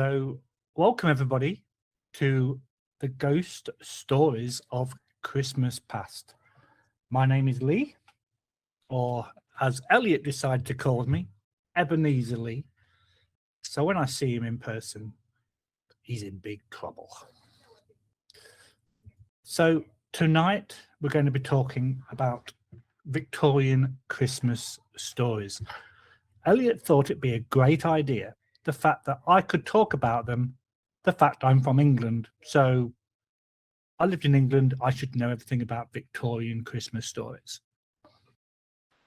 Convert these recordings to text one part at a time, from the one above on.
So, welcome everybody to the Ghost Stories of Christmas Past. My name is Lee, or as Elliot decided to call me, Ebeneezer Lee. So when I see him in person, he's in big trouble. So tonight we're going to be talking about Victorian Christmas stories. Elliot thought it'd be a great idea, the fact that I could talk about them, the fact I'm from England. So I lived in England, I should know everything about Victorian Christmas stories.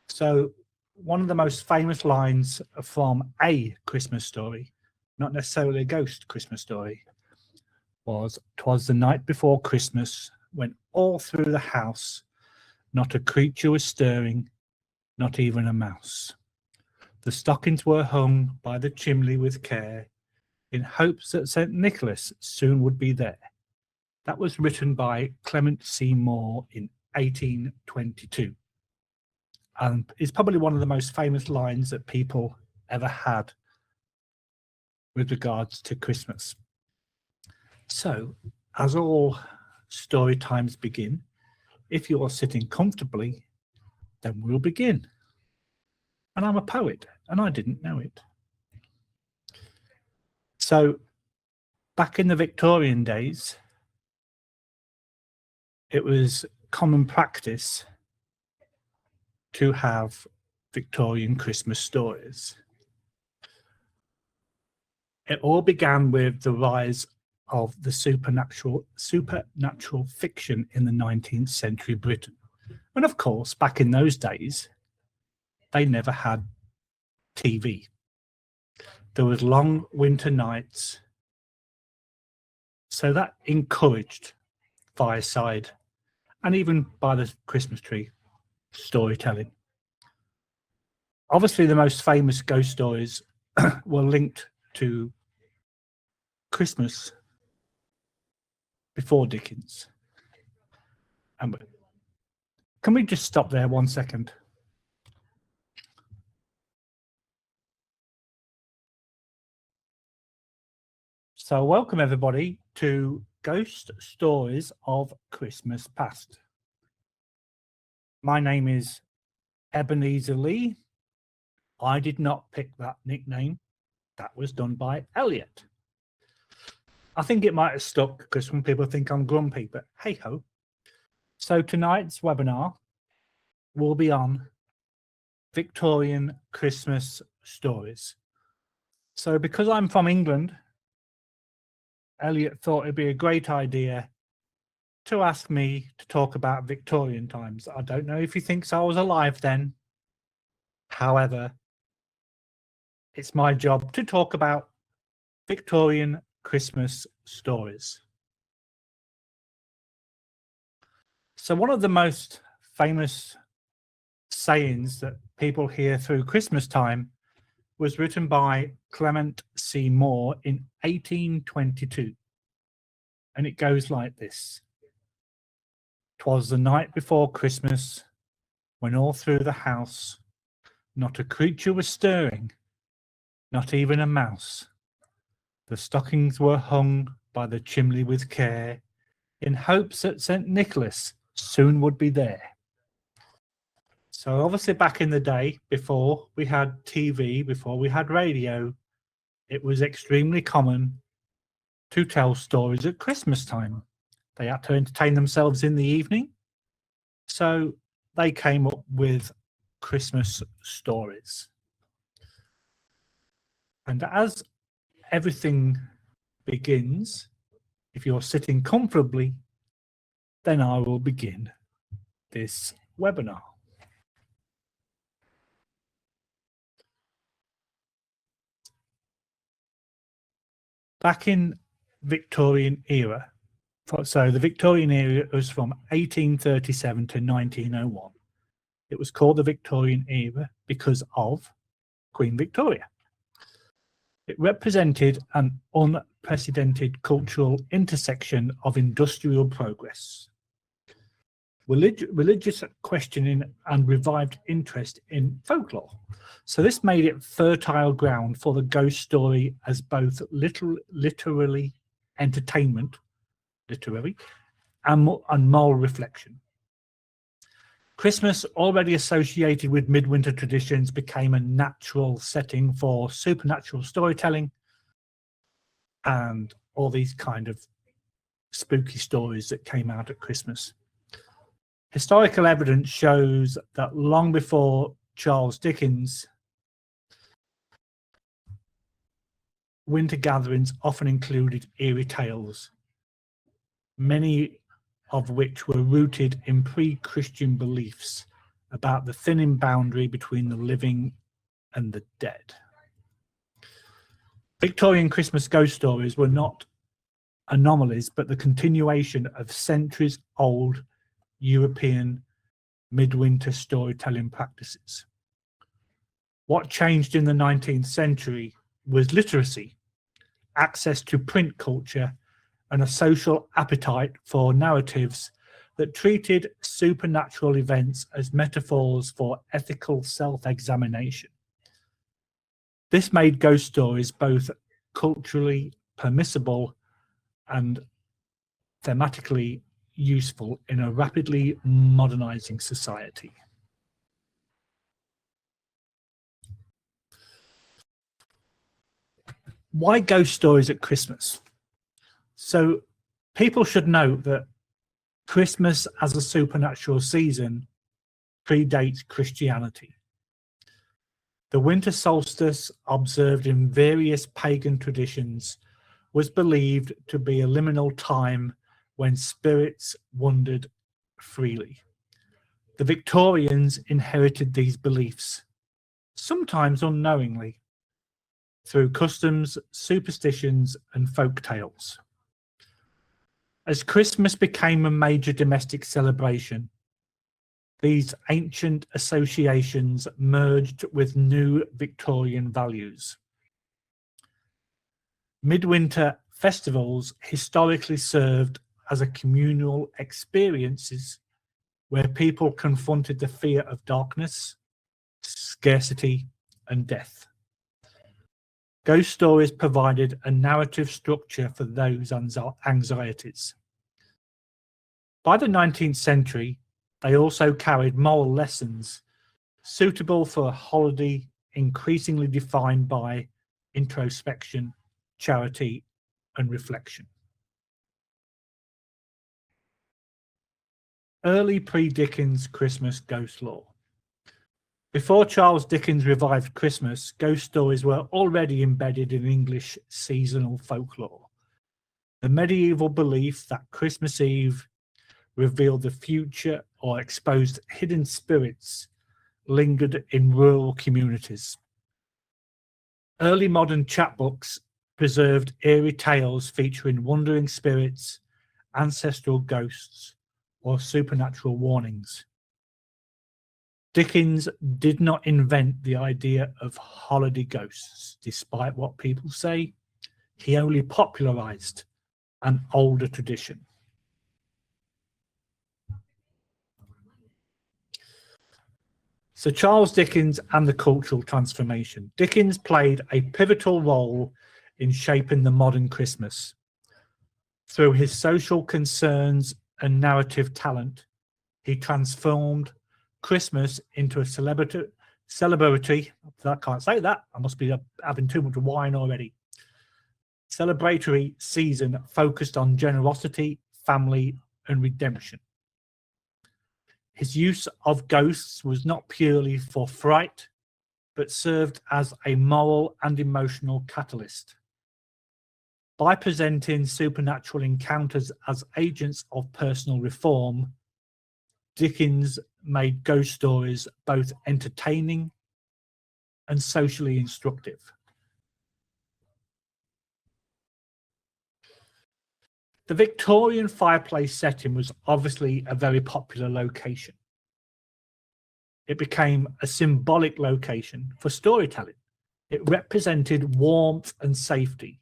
So one of the most famous lines from a Christmas story, not necessarily a ghost Christmas story, was, "'Twas the night before Christmas, when all through the house not a creature was stirring, not even a mouse. The stockings were hung by the chimney with care, in hopes that St. Nicholas soon would be there." That was written by Clement C. Moore in 1822. And it's probably one of the most famous lines that people ever had with regards to Christmas. So, as all story times begin, if you're sitting comfortably, then we'll begin. And I'm a poet, and I didn't know it. So, back in the Victorian days, it was common practice to have Victorian Christmas stories. It all began with the rise of the supernatural fiction in the 19th century Britain. And of course, back in those days, they never had TV. There was long winter nights, so that encouraged fireside and even by the Christmas tree storytelling. Obviously, the most famous ghost stories were linked to Christmas before Dickens. And can we just stop there 1 second? So welcome everybody to Ghost Stories of Christmas Past. My name is Ebeneezer Lee. I did not pick that nickname. That was done by Elliot. I think it might have stuck because some people think I'm grumpy, but hey ho. So tonight's webinar will be on Victorian Christmas stories. So because I'm from England, Elliot thought it'd be a great idea to ask me to talk about Victorian times. I don't know if he thinks I was alive then. However, it's my job to talk about Victorian Christmas stories. So one of the most famous sayings that people hear through Christmas time was written by Clement C. Moore in 1822. And it goes like this. "'Twas the night before Christmas, when all through the house not a creature was stirring, not even a mouse. The stockings were hung by the chimney with care, in hopes that St. Nicholas soon would be there." So obviously back in the day, before we had TV, before we had radio, it was extremely common to tell stories at Christmas time. They had to entertain themselves in the evening, so they came up with Christmas stories. And as everything begins, if you're sitting comfortably, then I will begin this webinar. Back in Victorian era, so the Victorian era was from 1837 to 1901. It was called the Victorian era because of Queen Victoria. It represented an unprecedented cultural intersection of industrial progress. religious questioning and revived interest in folklore. So this made it fertile ground for the ghost story as both literary entertainment, and moral reflection. Christmas, already associated with midwinter traditions, became a natural setting for supernatural storytelling and all these kind of spooky stories that came out at Christmas. Historical evidence shows that long before Charles Dickens, winter gatherings often included eerie tales, many of which were rooted in pre-Christian beliefs about the thinning boundary between the living and the dead. Victorian Christmas ghost stories were not anomalies, but the continuation of centuries-old European midwinter storytelling practices. What changed in the 19th century was literacy, access to print culture, and a social appetite for narratives that treated supernatural events as metaphors for ethical self-examination. This made ghost stories both culturally permissible and thematically useful in a rapidly modernizing society. Why ghost stories at Christmas? So people should know that Christmas as a supernatural season predates Christianity. The winter solstice, observed in various pagan traditions, was believed to be a liminal time when spirits wandered freely. The Victorians inherited these beliefs, sometimes unknowingly, through customs, superstitions, and folk tales. As Christmas became a major domestic celebration, these ancient associations merged with new Victorian values. Midwinter festivals historically served as a communal experiences where people confronted the fear of darkness, scarcity, and death. Ghost stories provided a narrative structure for those anxieties. By the 19th century, they also carried moral lessons suitable for a holiday increasingly defined by introspection, charity, and reflection. Early pre-Dickens Christmas ghost lore. Before Charles Dickens revived Christmas, ghost stories were already embedded in English seasonal folklore. The medieval belief that Christmas Eve revealed the future or exposed hidden spirits lingered in rural communities. Early modern chapbooks preserved eerie tales featuring wandering spirits, ancestral ghosts, or supernatural warnings. Dickens did not invent the idea of holiday ghosts, despite what people say. He only popularized an older tradition. So Charles Dickens and the cultural transformation. Dickens played a pivotal role in shaping the modern Christmas. Through his social concerns and narrative talent, he transformed Christmas into a celebratory, I can't say that, I must be having too much wine already. Celebratory season focused on generosity, family, and redemption. His use of ghosts was not purely for fright, but served as a moral and emotional catalyst. By presenting supernatural encounters as agents of personal reform, Dickens made ghost stories both entertaining and socially instructive. The Victorian fireplace setting was obviously a very popular location. It became a symbolic location for storytelling. It represented warmth and safety,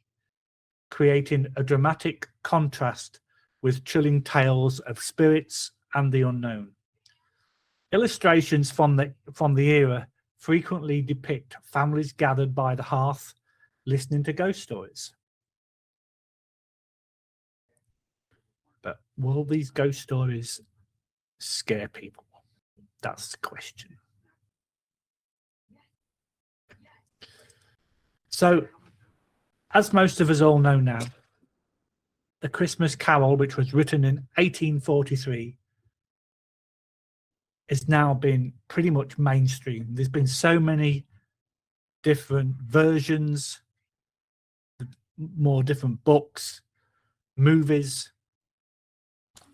creating a dramatic contrast with chilling tales of spirits and the unknown. Illustrations from the era frequently depict families gathered by the hearth listening to ghost stories. But will these ghost stories scare people? That's the question. So, as most of us all know now, The Christmas Carol, which was written in 1843, has now been pretty much mainstream. There's been so many different versions, more different books, movies,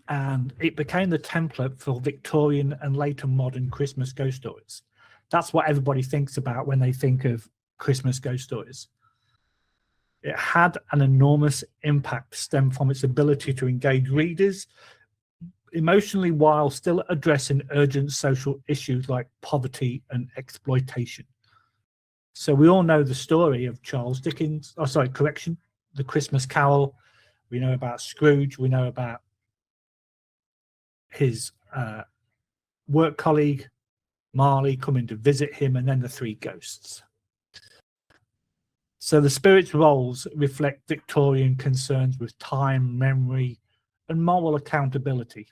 and it became the template for Victorian and later modern Christmas ghost stories. That's what everybody thinks about when they think of Christmas ghost stories. It had an enormous impact, stemmed from its ability to engage readers emotionally while still addressing urgent social issues like poverty and exploitation. So we all know the story of Charles Dickens, The Christmas Carol. We know about Scrooge. We know about his work colleague, Marley, coming to visit him, and then the three ghosts. So the spirits' roles reflect Victorian concerns with time, memory, and moral accountability.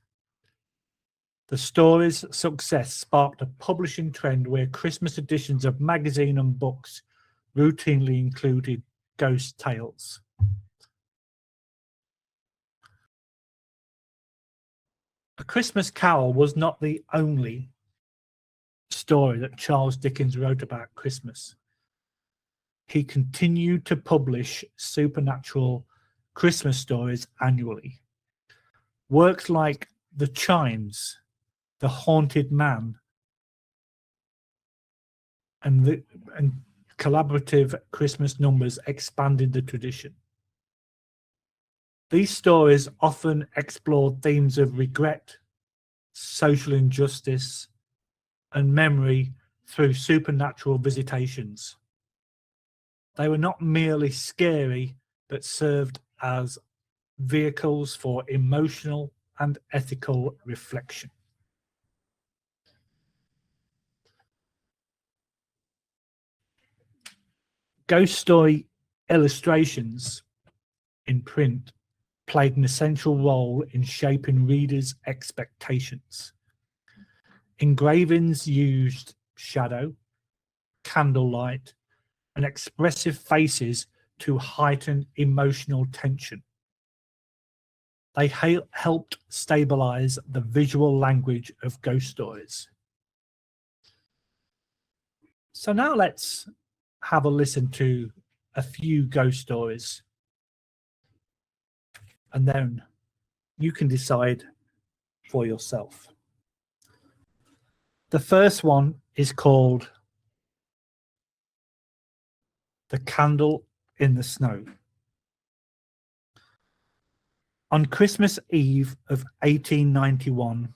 The story's success sparked a publishing trend where Christmas editions of magazine and books routinely included ghost tales. A Christmas Carol was not the only story that Charles Dickens wrote about Christmas. He continued to publish supernatural Christmas stories annually. Works like The Chimes, The Haunted Man, and collaborative Christmas numbers expanded the tradition. These stories often explored themes of regret, social injustice, and memory through supernatural visitations. They were not merely scary, but served as vehicles for emotional and ethical reflection. Ghost story illustrations in print played an essential role in shaping readers' expectations. Engravings used shadow, candlelight, and expressive faces to heighten emotional tension. They helped stabilize the visual language of ghost stories. So now let's have a listen to a few ghost stories, and then you can decide for yourself. The first one is called The Candle in the Snow. On Christmas Eve of 1891,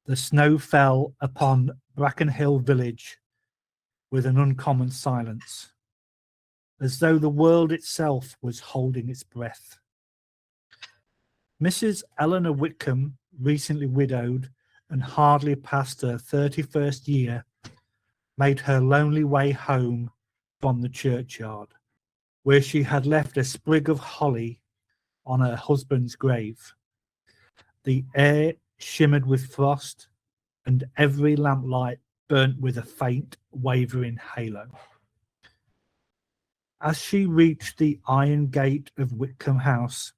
the snow fell upon Brackenhill village with an uncommon silence, as though the world itself was holding its breath. Mrs. Eleanor Whitcomb, recently widowed and hardly past her 31st year, made her lonely way home from the churchyard, where she had left a sprig of holly on her husband's grave. The air shimmered with frost, and every lamplight burnt with a faint, wavering halo. As she reached the iron gate of Whitcomb House,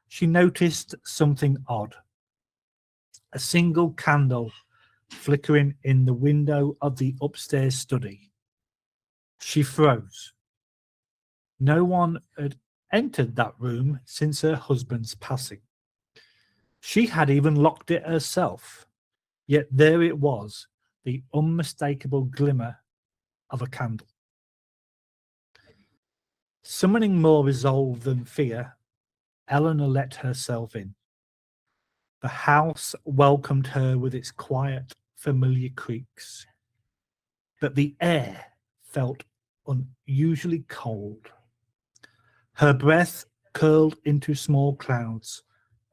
she noticed something odd. A single candle flickering in the window of the upstairs study. She froze. No one had entered that room since her husband's passing. She had even locked it herself, yet there it was, the unmistakable glimmer of a candle. Summoning more resolve than fear, Eleanor let herself in. The house welcomed her with its quiet, familiar creaks, but the air felt unusually cold. Her breath curled into small clouds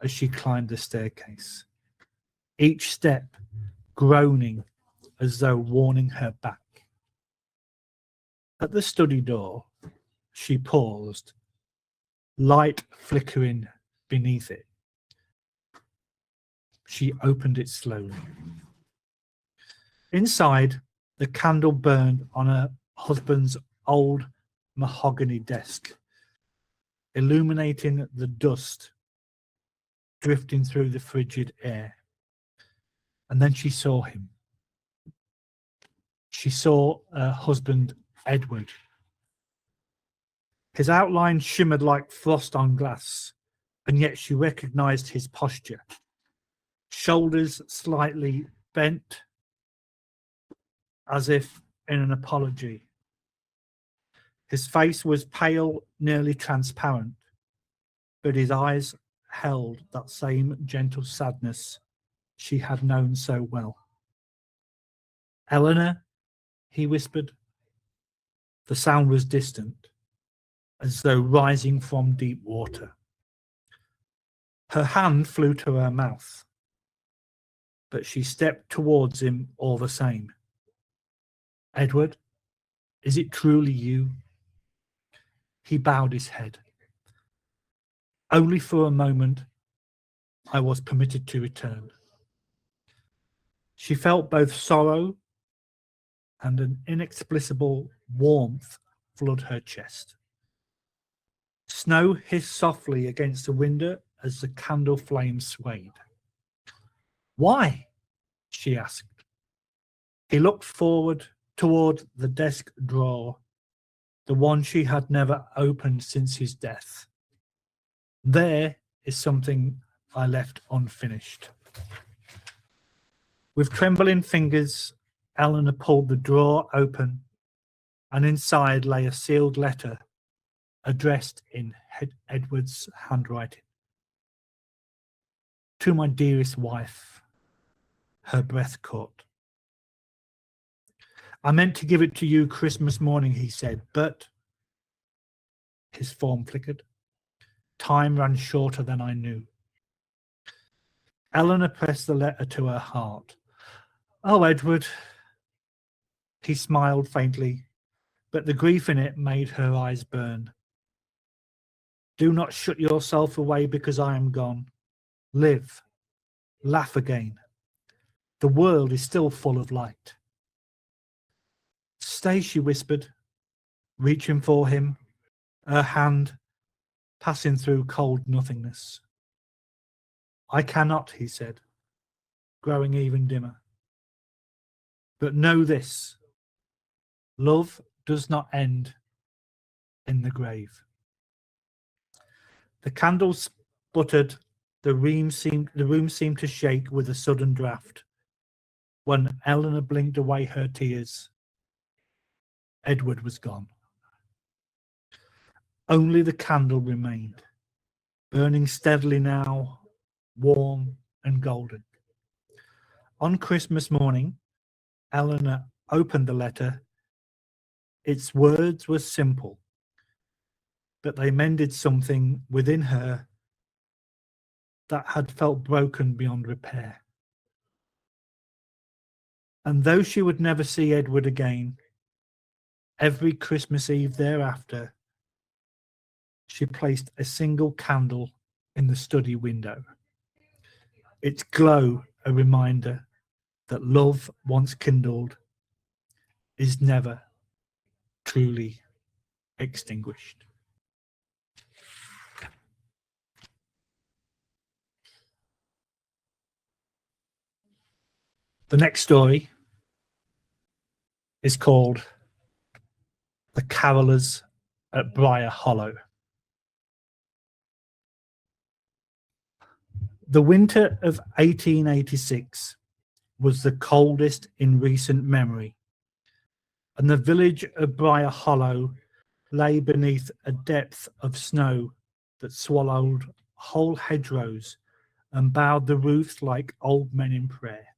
as she climbed the staircase. each step groaning as though warning her back. At the study door, she paused, light flickering beneath it. She opened it slowly. Inside, the candle burned on her husband's old mahogany desk, illuminating the dust drifting through the frigid air. And then she saw him. She saw her husband, Edward. His outline shimmered like frost on glass, and yet she recognized his posture. Shoulders slightly bent, as if in an apology. His face was pale, nearly transparent, but his eyes held that same gentle sadness she had known so well. "Eleanor," he whispered. The sound was distant, as though rising from deep water. Her hand flew to her mouth, but she stepped towards him all the same. "Edward, is it truly you?" He bowed his head. "Only for a moment I was permitted to return." She felt both sorrow and an inexplicable warmth flood her chest. Snow hissed softly against the window as the candle flame swayed. "Why?" she asked. He looked forward toward the desk drawer, the one she had never opened since his death. "There is something I left unfinished." With trembling fingers, Eleanor pulled the drawer open, and inside lay a sealed letter addressed in Edward's handwriting. "To my dearest wife." Her breath caught. "I meant to give it to you Christmas morning," he said, "but..." His form flickered. "Time ran shorter than I knew." Eleanor pressed the letter to her heart. "Oh, Edward." He smiled faintly, but the grief in it made her eyes burn. "Do not shut yourself away because I am gone. Live. Laugh again. The world is still full of light." "Stay," she whispered, reaching for him, her hand passing through cold nothingness. "I cannot," he said, growing even dimmer. "But know this, love does not end in the grave." The candle sputtered. The room seemed to shake with a sudden draught. When Eleanor blinked away her tears, Edward was gone. Only the candle remained, burning steadily now, warm and golden. On Christmas morning, Eleanor opened the letter. Its words were simple, but they mended something within her that had felt broken beyond repair. And though she would never see Edward again, every Christmas Eve thereafter, she placed a single candle in the study window, its glow a reminder that love once kindled is never truly extinguished. The next story is called The Carolers at Briar Hollow. The winter of 1886 was the coldest in recent memory, and the village of Briar Hollow lay beneath a depth of snow that swallowed whole hedgerows and bowed the roofs like old men in prayer.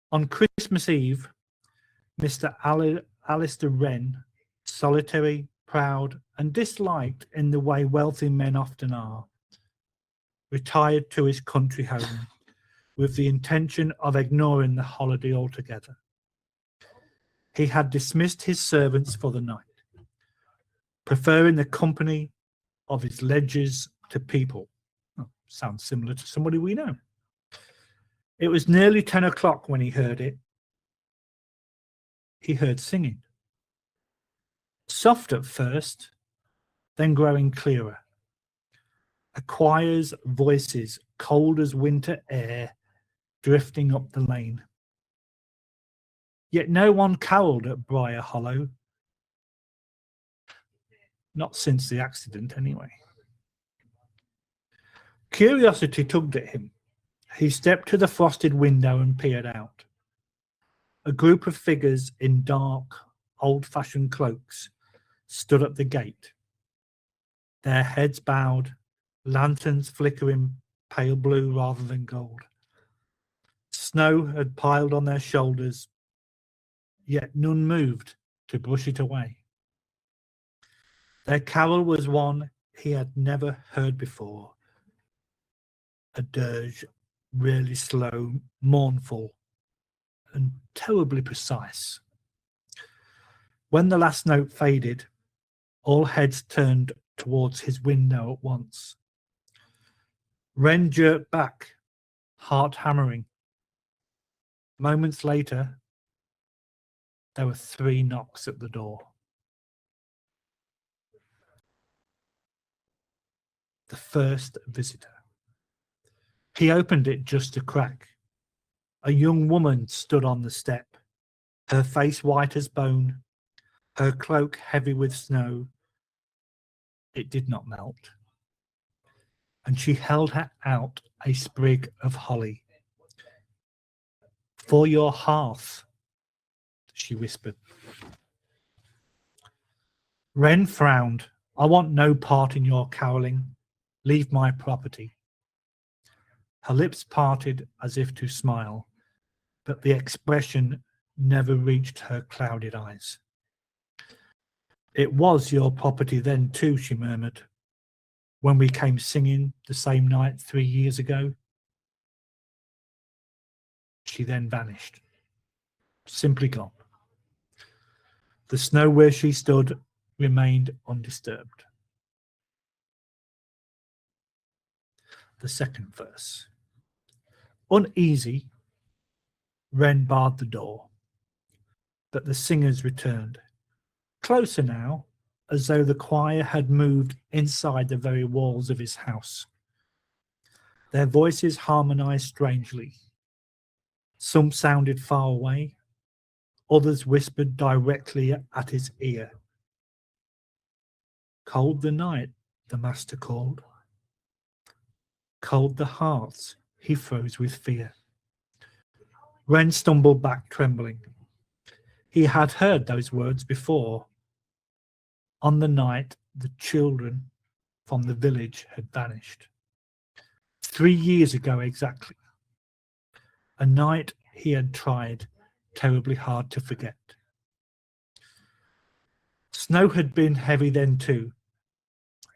On Christmas Eve, Mr. Alistair Wren, solitary, proud, and disliked in the way wealthy men often are, retired to his country home with the intention of ignoring the holiday altogether. He had dismissed his servants for the night, preferring the company of his ledgers to people. Oh, sounds similar to somebody we know. It was nearly 10 o'clock when he heard it. He heard singing. Soft at first, then growing clearer. A choir's voices, cold as winter air, drifting up the lane. Yet no one caroled at Briar Hollow. Not since the accident, anyway. Curiosity tugged at him. He stepped to the frosted window and peered out. A group of figures in dark, old-fashioned cloaks stood at the gate, their heads bowed, lanterns flickering pale blue rather than gold. Snow had piled on their shoulders, yet none moved to brush it away. Their carol was one he had never heard before, a dirge, really slow, mournful, and terribly precise. When the last note faded, all heads turned towards his window at once. Wren jerked back, heart hammering. Moments later, there were 3 knocks at the door. The first visitor. He opened it just a crack. A young woman stood on the step, her face white as bone, her cloak heavy with snow. It did not melt. And she held out a sprig of holly. For your hearth, she whispered. Wren frowned. I want no part in your caroling. Leave my property. Her lips parted as if to smile, but the expression never reached her clouded eyes. It was your property then too, she murmured, when we came singing the same night 3 years ago. She then vanished, simply gone. The snow where she stood remained undisturbed. The second verse. Uneasy, Wren barred the door, but the singers returned, closer now, as though the choir had moved inside the very walls of his house. Their voices harmonized strangely. Some sounded far away, others whispered directly at his ear. Cold the night, the master called. Cold the hearts, he froze with fear. Wren stumbled back, trembling. He had heard those words before, on the night the children from the village had vanished. 3 years ago exactly. A night he had tried terribly hard to forget. Snow had been heavy then too.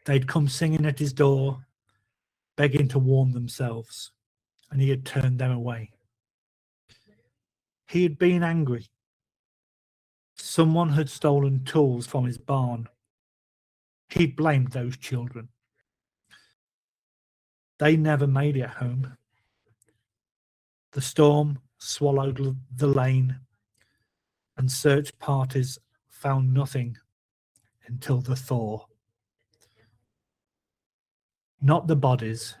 They'd come singing at his door, begging to warm themselves, and he had turned them away. He had been angry. Someone had stolen tools from his barn. He blamed those children. They never made it home. The storm swallowed the lane, and search parties found nothing until the thaw. Not the bodies,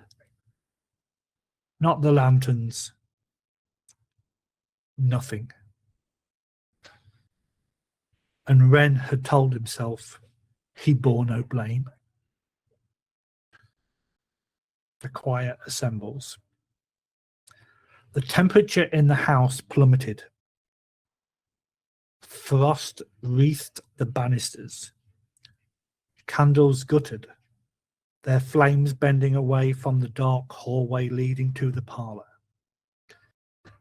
not the lanterns, nothing. And Wren had told himself he bore no blame. The choir assembles. The temperature in the house plummeted. Frost wreathed the banisters. Candles guttered, their flames bending away from the dark hallway leading to the parlour.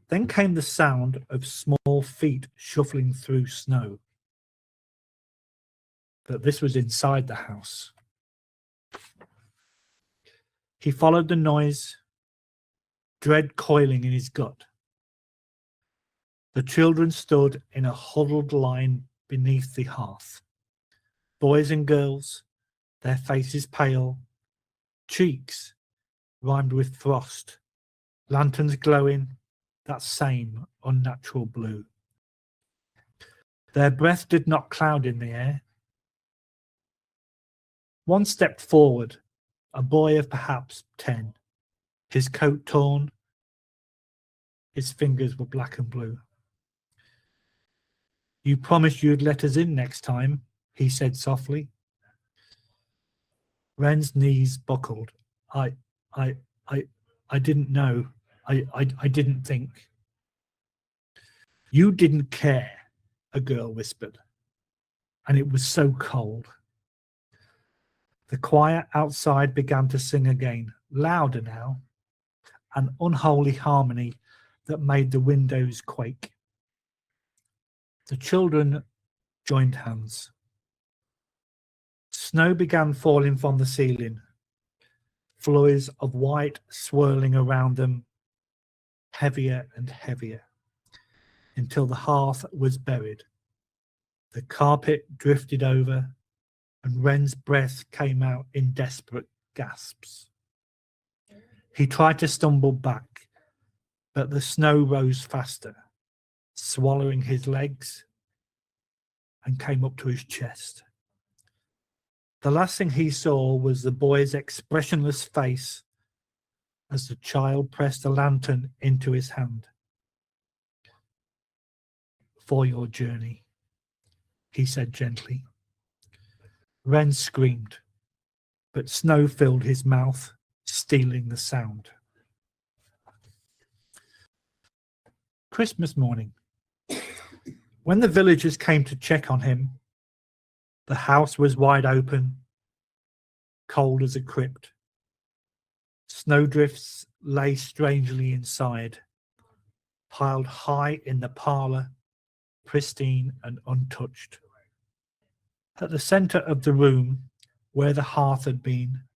Then came the sound of small feet shuffling through snow. But this was inside the house. He followed the noise dread coiling in his gut. The children stood in a huddled line beneath the hearth. Boys and girls, their faces pale, cheeks rimed with frost, lanterns glowing that same unnatural blue. Their breath did not cloud in the air. One stepped forward, a boy of perhaps 10, his coat torn, his fingers were black and blue. "You promised you'd let us in next time," he said softly. Wren's knees buckled. I didn't know. I didn't think." "You didn't care," a girl whispered, "and it was so cold." The choir outside began to sing again, louder now, an unholy harmony that made the windows quake. The children joined hands. Snow began falling from the ceiling, flurries of white swirling around them, heavier and heavier, until the hearth was buried. The carpet drifted over, and Wren's breath came out in desperate gasps. He tried to stumble back, but the snow rose faster, swallowing his legs, and came up to his chest. The last thing he saw was the boy's expressionless face as the child pressed a lantern into his hand. "For your journey," he said gently. Wren screamed, but snow filled his mouth, stealing the sound. Christmas morning. When the villagers came to check on him, the house was wide open, cold as a crypt. Snowdrifts lay strangely inside, piled high in the parlour, pristine and untouched. At the centre of the room, where the hearth had been,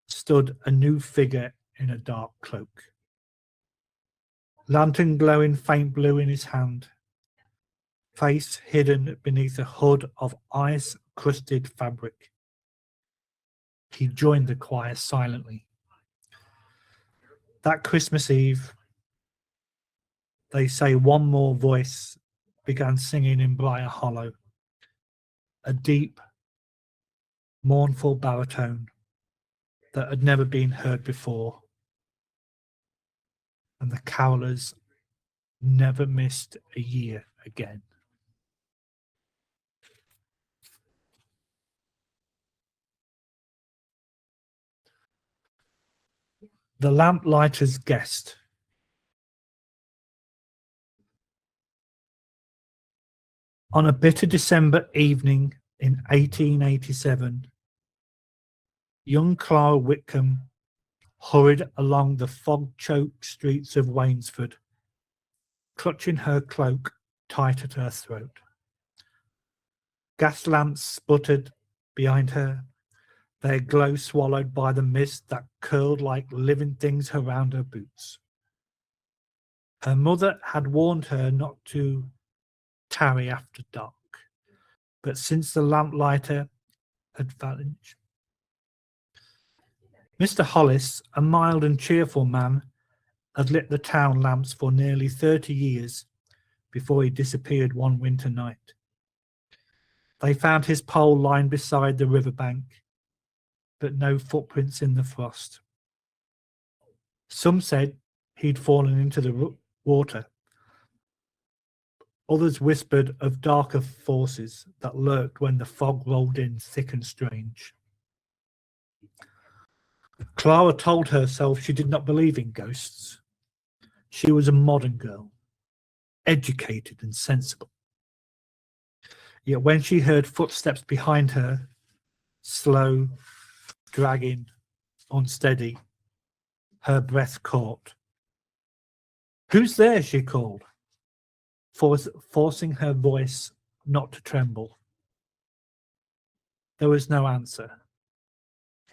stood a new figure in a dark cloak. Lantern glowing faint blue in his hand, face hidden beneath a hood of ice-crusted fabric. He joined the choir silently. That Christmas Eve, they say one more voice began singing in Briar Hollow, a deep, mournful baritone that had never been heard before, and the carolers never missed a year again. The Lamplighter's Guest. On a bitter December evening in 1887, young Clara Whitcomb hurried along the fog-choked streets of Waynesford, clutching her cloak tight at her throat. Gas lamps sputtered behind her, their glow swallowed by the mist that curled like living things around her boots. Her mother had warned her not to tarry after dark, but since the lamplighter had vanished, Mr. Hollis, a mild and cheerful man, had lit the town lamps for nearly 30 years before he disappeared one winter night. They found his pole lying beside the riverbank, but no footprints in the frost. Some said he'd fallen into the water. Others whispered of darker forces that lurked when the fog rolled in thick and strange. Clara told herself she did not believe in ghosts. She was a modern girl, educated and sensible. Yet when she heard footsteps behind her, slow, dragging, unsteady, her breath caught. "Who's there?" she called, forcing her voice not to tremble. There was no answer,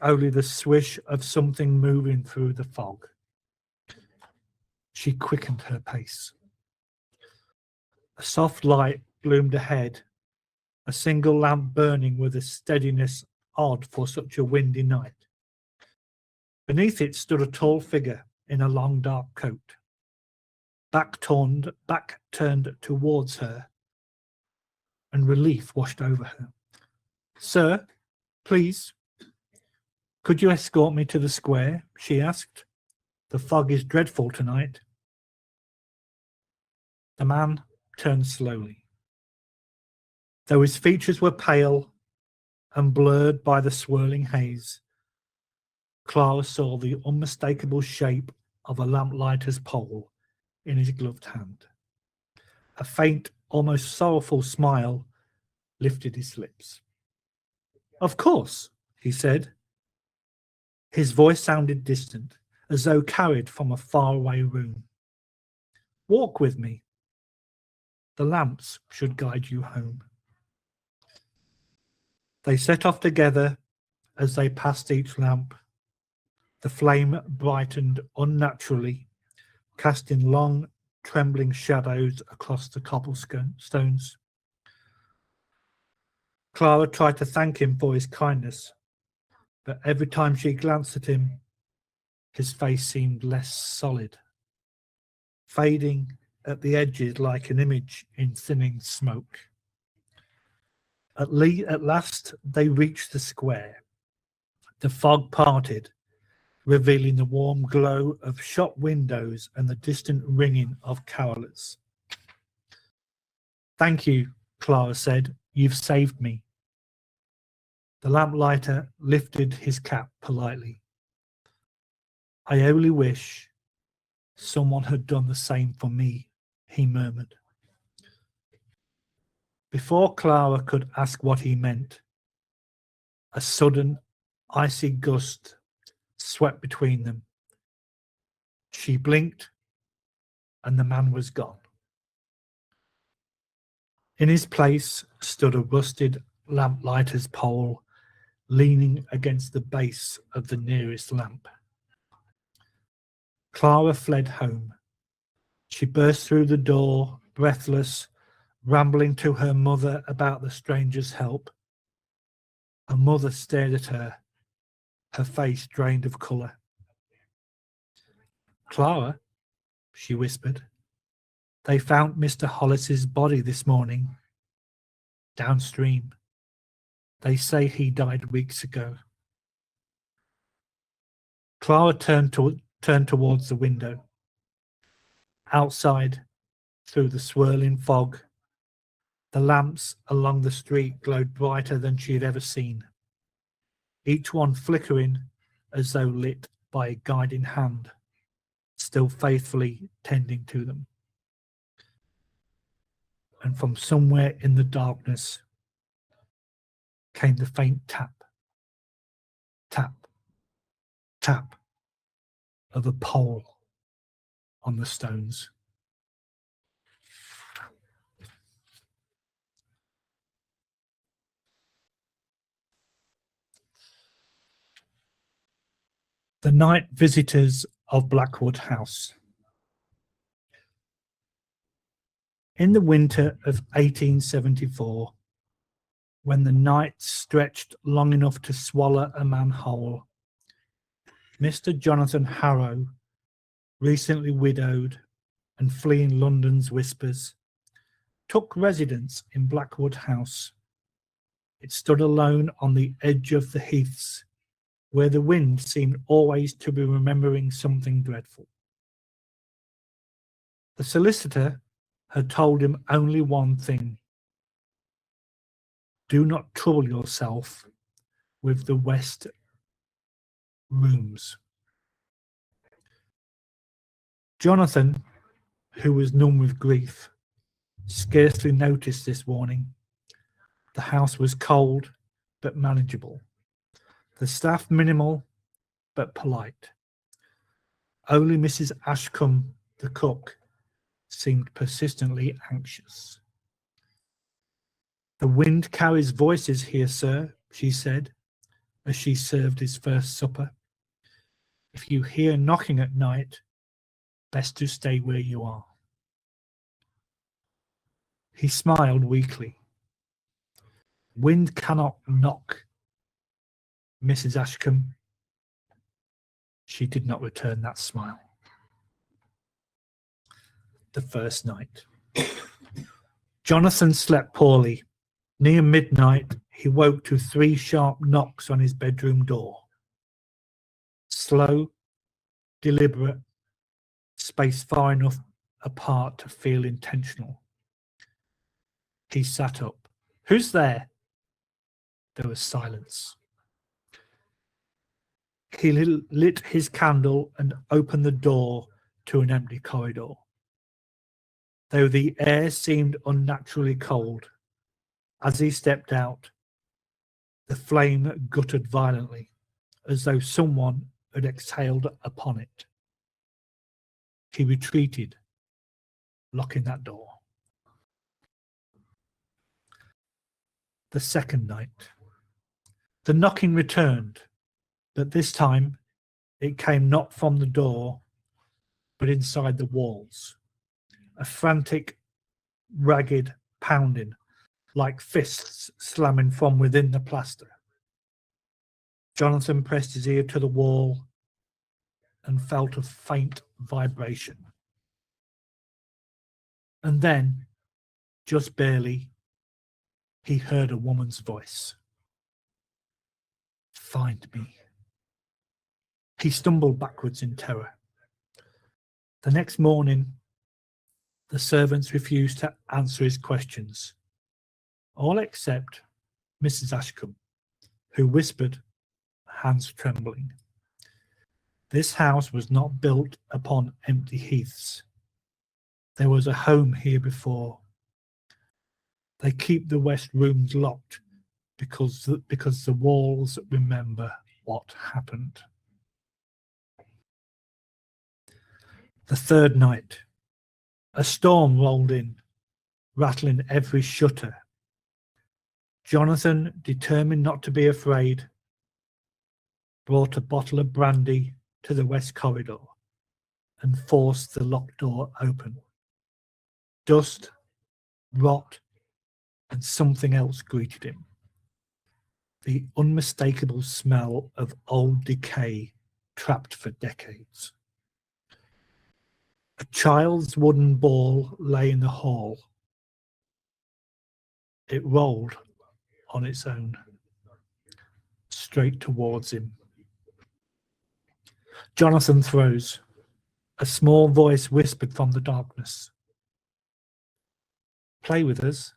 only the swish of something moving through the fog. She quickened her pace. A soft light gloomed ahead, a single lamp burning with a steadiness odd for such a windy night. Beneath it stood a tall figure in a long dark coat, back turned towards her, and relief washed over her. "Sir, please, could you escort me to the square?" she asked. "The fog is dreadful tonight." The man turned slowly. Though his features were pale and blurred by the swirling haze, Clara saw the unmistakable shape of a lamplighter's pole in his gloved hand. A faint, almost sorrowful smile lifted his lips. "Of course," he said. His voice sounded distant, as though carried from a faraway room. "Walk with me. The lamps should guide you home." They set off together. As they passed each lamp, the flame brightened unnaturally, casting long, trembling shadows across the cobblestones. Clara tried to thank him for his kindness, but every time she glanced at him, his face seemed less solid, fading at the edges like an image in thinning smoke. At last they reached the square. The fog parted, revealing the warm glow of shop windows and the distant ringing of carolers. "Thank you," Clara said. "You've saved me." The lamplighter lifted his cap politely. "I only wish someone had done the same for me," he murmured. Before Clara could ask what he meant, a sudden, icy gust swept between them. She blinked, and the man was gone. In his place stood a rusted lamplighter's pole, leaning against the base of the nearest lamp. Clara fled home. She burst through the door, breathless, rambling to her mother about the stranger's help. Her mother stared at her, her face drained of colour. "Clara," she whispered, "they found Mr. Hollis's body this morning, downstream. They say he died weeks ago." Clara turned towards the window. Outside, through the swirling fog, the lamps along the street glowed brighter than she had ever seen, each one flickering as though lit by a guiding hand, still faithfully tending to them. And from somewhere in the darkness came the faint tap, tap, tap of a pole on the stones. The Night Visitors of Blackwood House. In the winter of 1874, when the night stretched long enough to swallow a man whole, Mr. Jonathan Harrow, recently widowed and fleeing London's whispers, took residence in Blackwood House. It stood alone on the edge of the heaths, where the wind seemed always to be remembering something dreadful. The solicitor had told him only one thing: do not trouble yourself with the west rooms. Jonathan, who was numb with grief, scarcely noticed this warning. The house was cold but manageable, the staff minimal but polite. Only Mrs. Ashcombe, the cook, seemed persistently anxious. "The wind carries voices here, sir," she said, as she served his first supper. "If you hear knocking at night, Best to stay where you are. He smiled weakly. Wind cannot knock, Mrs. Ashcombe. She did not return that smile. The first night. Jonathan slept poorly. Near midnight, he woke to 3 sharp knocks on his bedroom door. Slow, deliberate, spaced far enough apart to feel intentional. He sat up. Who's there? There was silence. He lit his candle and opened the door to an empty corridor. Though the air seemed unnaturally cold, as he stepped out, the flame guttered violently, as though someone had exhaled upon it. He retreated, locking that door. The second night. The knocking returned, but this time it came not from the door, but inside the walls. A frantic, ragged pounding, like fists slamming from within the plaster. Jonathan pressed his ear to the wall and felt a faint vibration. And then, just barely, he heard a woman's voice. Find me. He stumbled backwards in terror. The next morning, the servants refused to answer his questions, all except Mrs. Ashcombe, who whispered, hands trembling, this house was not built upon empty heaths. There was a home here before. They keep the west rooms locked because the walls remember what happened. The third night, a storm rolled in, rattling every shutter. Jonathan, determined not to be afraid, brought a bottle of brandy to the west corridor and forced the locked door open. Dust, rot, and something else greeted him. The unmistakable smell of old decay trapped for decades. A child's wooden ball lay in the hall. It rolled on its own, straight towards him. Jonathan froze. A small voice whispered from the darkness. Play with us.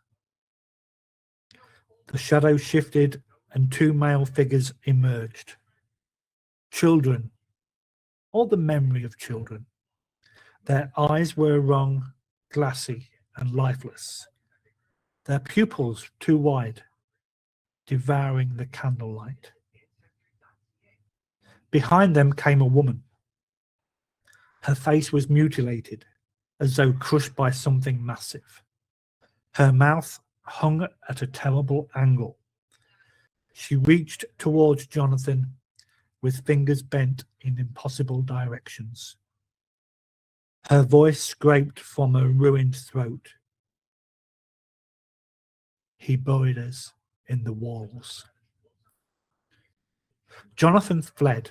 The shadow shifted and 2 male figures emerged. Children, or the memory of children. Their eyes were wrong, glassy and lifeless. Their pupils too wide, devouring the candlelight. Behind them came a woman. Her face was mutilated, as though crushed by something massive. Her mouth hung at a terrible angle. She reached towards Jonathan with fingers bent in impossible directions. Her voice scraped from a ruined throat. He buried us in the walls. Jonathan fled,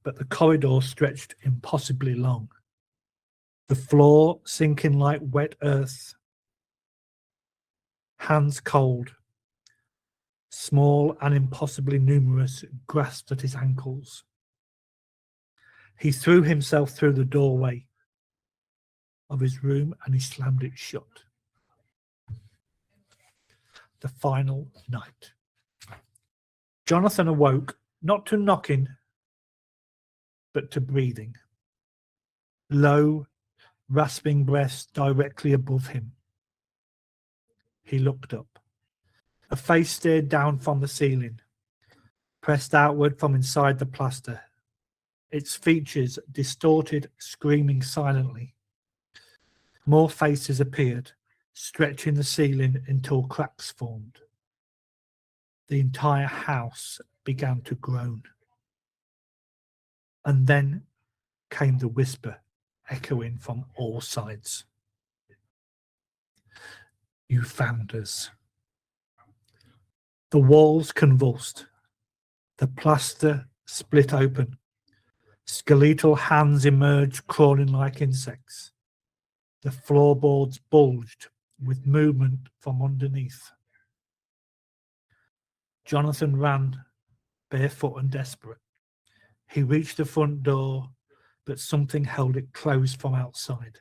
but the corridor stretched impossibly long. The floor sinking like wet earth. Hands cold, small and impossibly numerous, grasped at his ankles. He threw himself through the doorway of his room and he slammed it shut. The final night. Jonathan awoke, not to knocking, but to breathing. Low, rasping breaths directly above him. He looked up. A face stared down from the ceiling, pressed outward from inside the plaster, its features distorted, screaming silently. More faces appeared, stretching the ceiling until cracks formed. The entire house began to groan. And then came the whisper echoing from all sides. You found us. The walls convulsed. The plaster split open. Skeletal hands emerged, crawling like insects. The floorboards bulged with movement from underneath. Jonathan ran, barefoot and desperate. He reached the front door, but something held it closed from outside.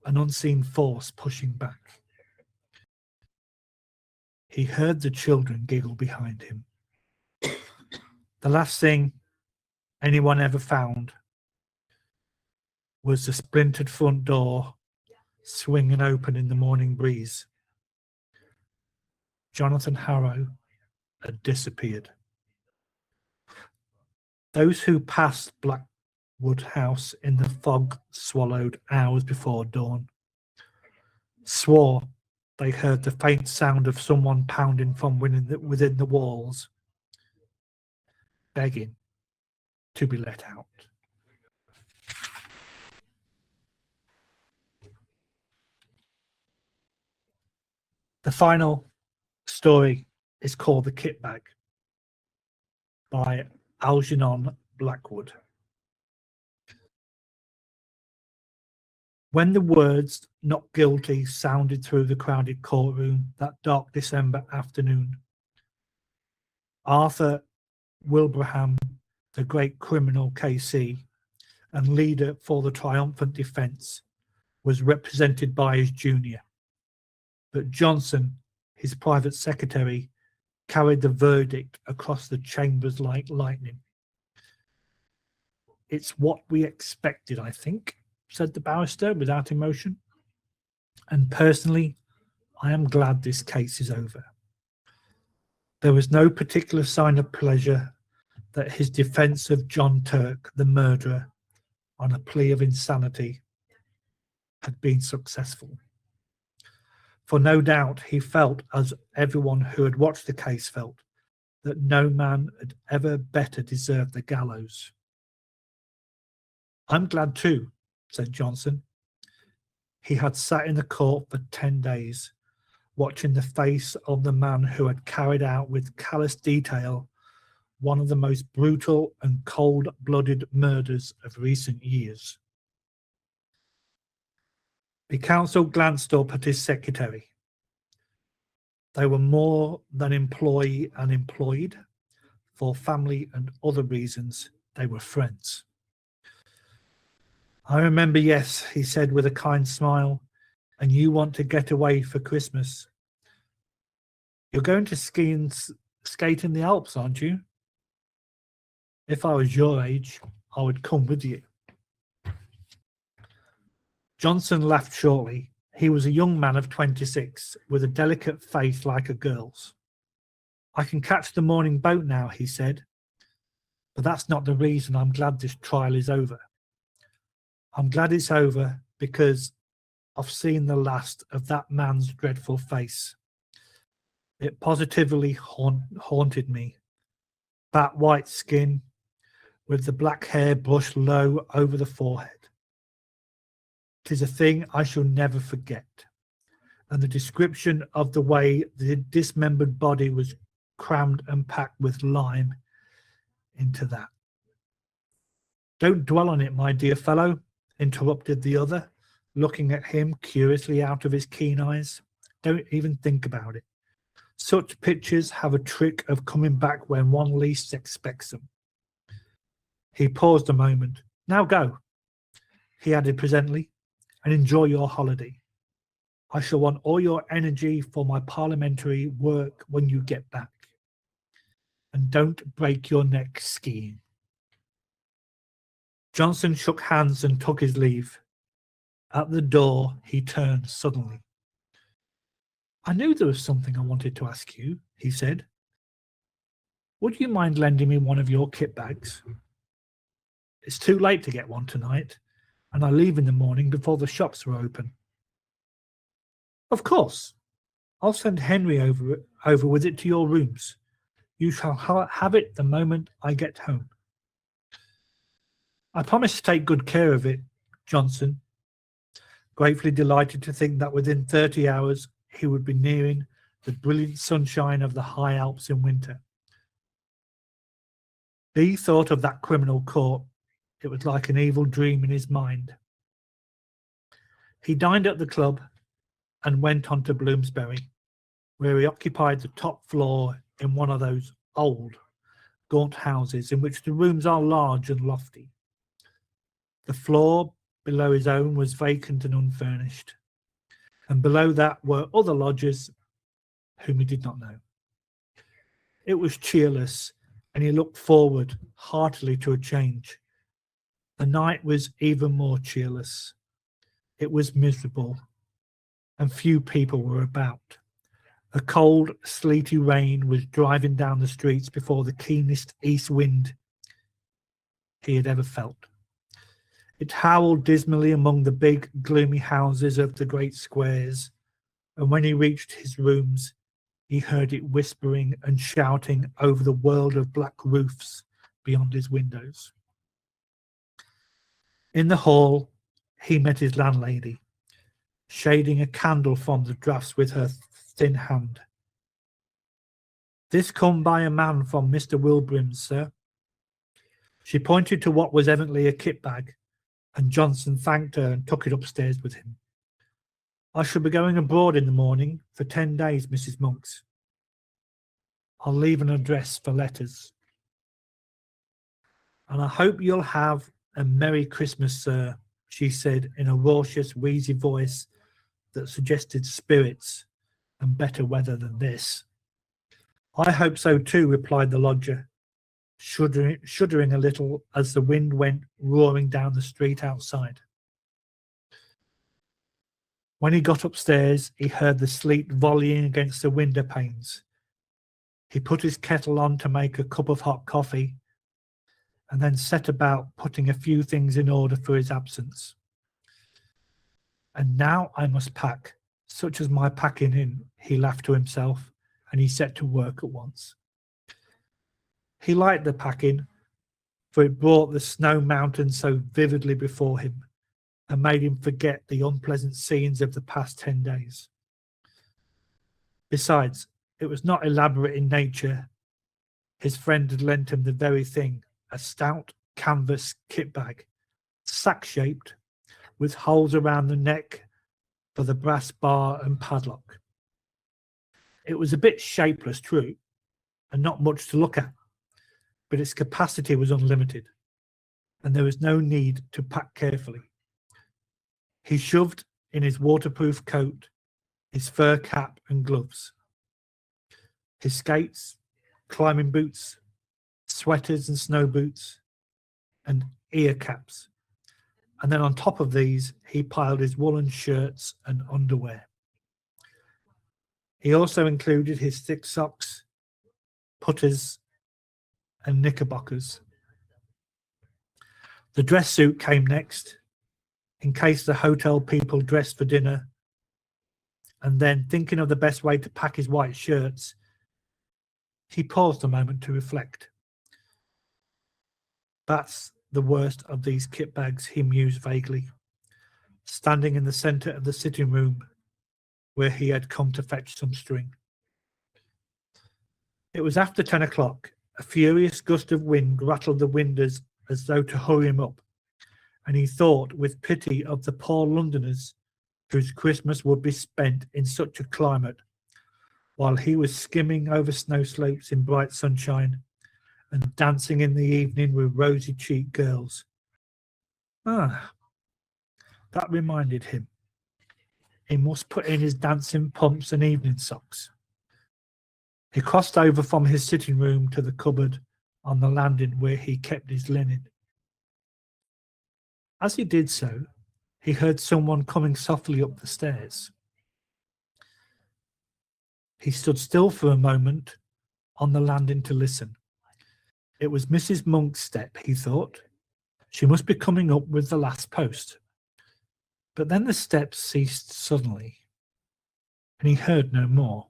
An unseen force pushing back. He heard the children giggle behind him. The last thing anyone ever found was the splintered front door swinging open in the morning breeze. Jonathan Harrow had disappeared. Those who passed Blackwood House in the fog-swallowed hours before dawn swore they heard the faint sound of someone pounding from within the walls, begging to be let out. The final story is called The Kit Bag by Algernon Blackwood. When the words "not guilty" sounded through the crowded courtroom that dark December afternoon, Arthur Wilbraham, the great criminal KC and leader for the triumphant defence, was represented by his junior. But Johnson, his private secretary, carried the verdict across the chambers like lightning. "It's what we expected, I think," said the barrister without emotion. "And personally, I am glad this case is over." There was no particular sign of pleasure that his defence of John Turk, the murderer, on a plea of insanity, had been successful. For no doubt he felt, as everyone who had watched the case felt, that no man had ever better deserved the gallows. "I'm glad too," said Johnson. He had sat in the court for 10 days, watching the face of the man who had carried out with callous detail one of the most brutal and cold-blooded murders of recent years. The counsel glanced up at his secretary. They were more than employee and employed. For family and other reasons, they were friends. "I remember, yes," he said with a kind smile. "And you want to get away for Christmas. You're going to ski and skate in the Alps, aren't you? If I was your age, I would come with you." Johnson laughed shortly. He was a young man of 26, with a delicate face like a girl's. "I can catch the morning boat now," he said. "But that's not the reason I'm glad this trial is over. I'm glad it's over because I've seen the last of that man's dreadful face. It positively haunted me. That white skin, with the black hair brushed low over the forehead. It is a thing I shall never forget. And the description of the way the dismembered body was crammed and packed with lime into that." "Don't dwell on it, my dear fellow," interrupted the other, looking at him curiously out of his keen eyes. "Don't even think about it. Such pictures have a trick of coming back when one least expects them." He paused a moment. "Now go," he added presently, "and enjoy your holiday. I shall want all your energy for my parliamentary work when you get back. And don't break your neck skiing." Johnson shook hands and took his leave. At the door, he turned suddenly. "I knew there was something I wanted to ask you," he said. "Would you mind lending me one of your kit bags? It's too late to get one tonight, and I leave in the morning before the shops are open." "Of course. I'll send Henry over with it to your rooms. You shall have it the moment I get home." "I promise to take good care of it," Johnson, gratefully delighted to think that within 30 hours he would be nearing the brilliant sunshine of the high Alps in winter. He thought of that criminal court. It was like an evil dream in his mind. He dined at the club and went on to Bloomsbury, where he occupied the top floor in one of those old, gaunt houses in which the rooms are large and lofty. The floor below his own was vacant and unfurnished, and below that were other lodgers whom he did not know. It was cheerless, and he looked forward heartily to a change. The night was even more cheerless. It was miserable, and few people were about. A cold, sleety rain was driving down the streets before the keenest east wind he had ever felt. It howled dismally among the big, gloomy houses of the great squares, and when he reached his rooms, he heard it whispering and shouting over the world of black roofs beyond his windows. In the hall, he met his landlady, shading a candle from the draughts with her thin hand. "This come by a man from Mr. Wilbrim's, sir." She pointed to what was evidently a kit bag, and Johnson thanked her and took it upstairs with him. "I shall be going abroad in the morning for 10 days, Mrs. Monks. I'll leave an address for letters." "And I hope you'll have a Merry Christmas, sir," she said in a raucous, wheezy voice that suggested spirits and better weather than this. "I hope so too," replied the lodger, shuddering a little as the wind went roaring down the street outside. When he got upstairs, he heard the sleet volleying against the window panes. He put his kettle on to make a cup of hot coffee, and then set about putting a few things in order for his absence. "And now I must pack, such as my packing in," he laughed to himself, and he set to work at once. He liked the packing, for it brought the snow mountains so vividly before him, and made him forget the unpleasant scenes of the past 10 days. Besides, it was not elaborate in nature. His friend had lent him the very thing, a stout canvas kit bag, sack-shaped, with holes around the neck for the brass bar and padlock. It was a bit shapeless, true, and not much to look at, but its capacity was unlimited, and there was no need to pack carefully. He shoved in his waterproof coat, his fur cap and gloves, his skates, climbing boots, sweaters and snow boots, and ear caps, and then on top of these he piled his woolen shirts and underwear. He also included his thick socks, putters, and knickerbockers. The dress suit came next, in case the hotel people dressed for dinner, and then, thinking of the best way to pack his white shirts, he paused a moment to reflect. "That's the worst of these kit bags," he mused vaguely, standing in the centre of the sitting room where he had come to fetch some string. It was after 10 o'clock. A furious gust of wind rattled the windows as though to hurry him up, and he thought with pity of the poor Londoners whose Christmas would be spent in such a climate, while he was skimming over snow slopes in bright sunshine and dancing in the evening with rosy-cheeked girls. That reminded him. He must put in his dancing pumps and evening socks. He crossed over from his sitting room to the cupboard on the landing where he kept his linen. As he did so, he heard someone coming softly up the stairs. He stood still for a moment on the landing to listen. It was Mrs. Monk's step, he thought. She must be coming up with the last post. But then the steps ceased suddenly, and he heard no more.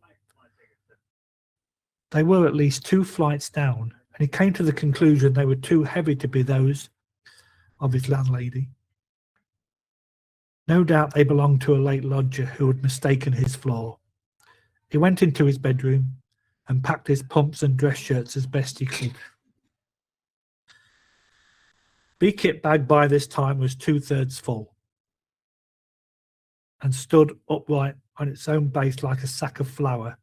They were at least 2 flights down, and he came to the conclusion they were too heavy to be those of his landlady. No doubt they belonged to a late lodger who had mistaken his floor. He went into his bedroom and packed his pumps and dress shirts as best he could. B kit bag by this time was 2/3 full and stood upright on its own base like a sack of flour.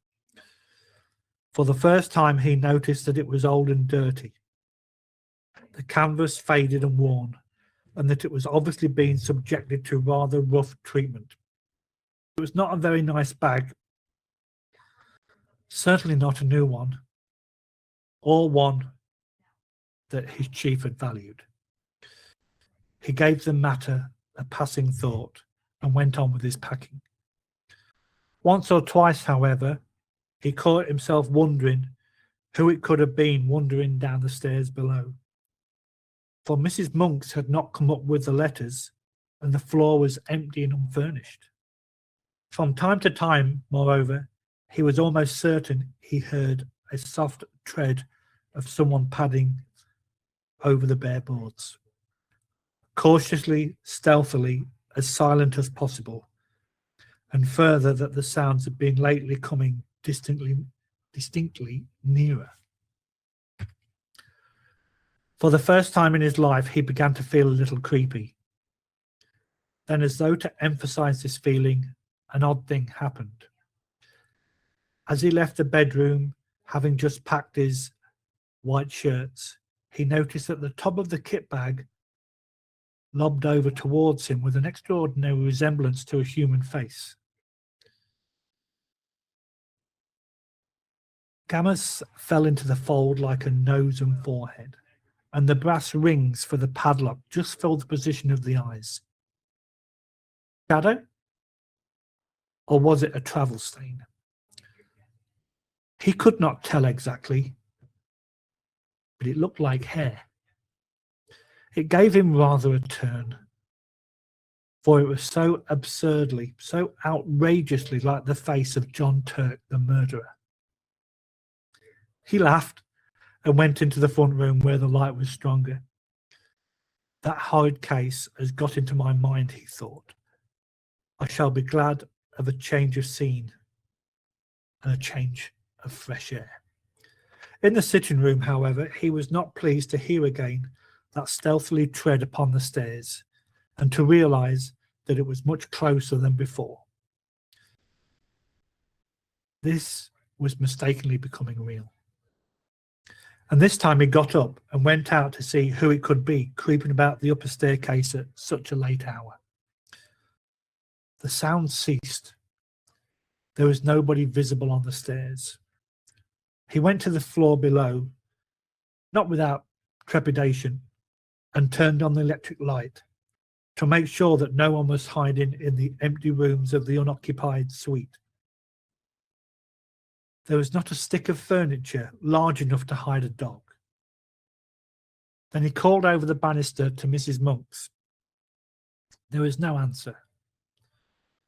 For the first time he noticed that it was old and dirty. The canvas faded and worn, and that it was obviously being subjected to rather rough treatment. It was not a very nice bag, certainly not a new one, or one that his chief had valued. He gave the matter a passing thought and went on with his packing. Once or twice, however, he caught himself wondering who it could have been wandering down the stairs below. For Mrs. Monks had not come up with the letters, and the floor was empty and unfurnished. From time to time, moreover, he was almost certain he heard a soft tread of someone padding over the bare boards. Cautiously, stealthily, as silent as possible, and further that the sounds had been lately coming distinctly nearer. For the first time in his life, he began to feel a little creepy. Then, as though to emphasize this feeling, an odd thing happened. As he left the bedroom, having just packed his white shirts, he noticed that the top of the kit bag lobbed over towards him with an extraordinary resemblance to a human face. Gammas fell into the fold like a nose and forehead, and the brass rings for the padlock just filled the position of the eyes. Shadow? Or was it a travel stain? He could not tell exactly, but it looked like hair. It gave him rather a turn, for it was so absurdly, so outrageously like the face of John Turk, the murderer. He laughed and went into the front room where the light was stronger. That horrid case has got into my mind, he thought. I shall be glad of a change of scene and a change of fresh air. In the sitting room, however, he was not pleased to hear again that stealthily tread upon the stairs, and to realise that it was much closer than before. This was mistakenly becoming real. And this time he got up and went out to see who it could be creeping about the upper staircase at such a late hour. The sound ceased. There was nobody visible on the stairs. He went to the floor below, not without trepidation, and turned on the electric light to make sure that no one was hiding in the empty rooms of the unoccupied suite. There was not a stick of furniture large enough to hide a dog. Then he called over the banister to Mrs. Monks. There was no answer.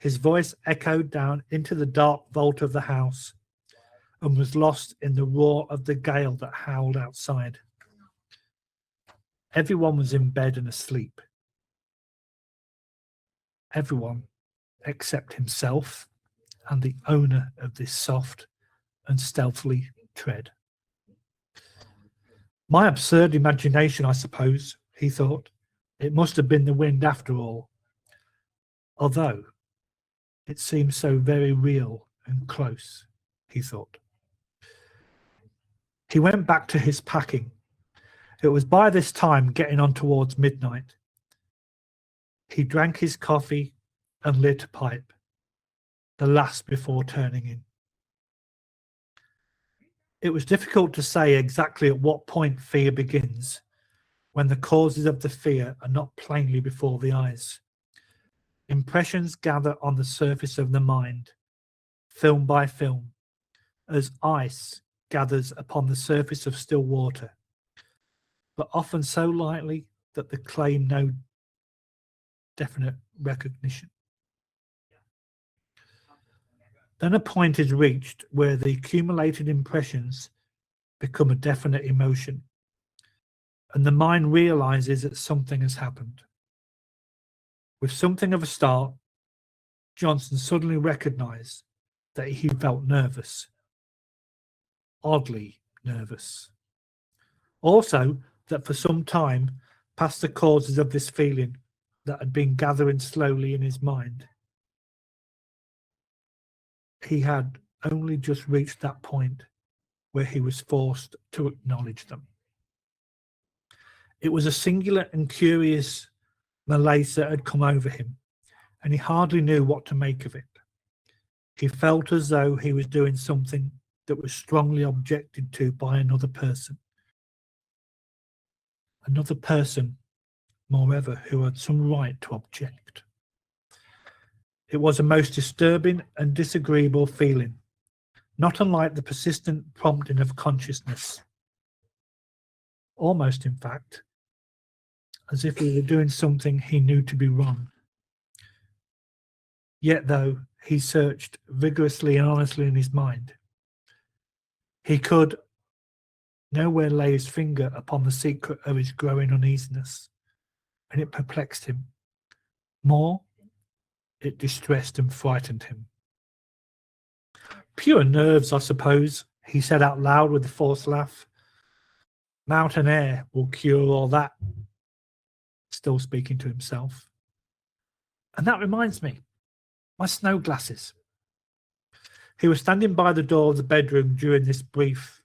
His voice echoed down into the dark vault of the house and was lost in the roar of the gale that howled outside. Everyone was in bed and asleep. Everyone except himself and the owner of this soft and stealthily tread. My absurd imagination, I suppose, he thought. It must have been the wind after all, although it seemed so very real and close, he thought. He went back to his packing. It was by this time getting on towards midnight. He drank his coffee and lit a pipe, the last before turning in. It was difficult to say exactly at what point fear begins, when the causes of the fear are not plainly before the eyes. Impressions gather on the surface of the mind, film by film, as ice gathers upon the surface of still water, but often so lightly that they claim no definite recognition. Then a point is reached where the accumulated impressions become a definite emotion, and the mind realizes that something has happened. With something of a start, Johnson suddenly recognised that he felt nervous, oddly nervous. Also, that for some time past the causes of this feeling that had been gathering slowly in his mind, he had only just reached that point where he was forced to acknowledge them. It was a singular and curious malaise that had come over him, and he hardly knew what to make of it. He felt as though he was doing something that was strongly objected to by another person. Another person, moreover, who had some right to object. It was a most disturbing and disagreeable feeling, not unlike the persistent prompting of consciousness. Almost, in fact, as if he were doing something he knew to be wrong. Yet, though he searched vigorously and honestly in his mind, he could nowhere lay his finger upon the secret of his growing uneasiness, and it perplexed him. More, it distressed and frightened him. Pure nerves, I suppose, he said out loud with a forced laugh. Mountain air will cure all that. Still speaking to himself. And that reminds me, my snow glasses. He was standing by the door of the bedroom during this brief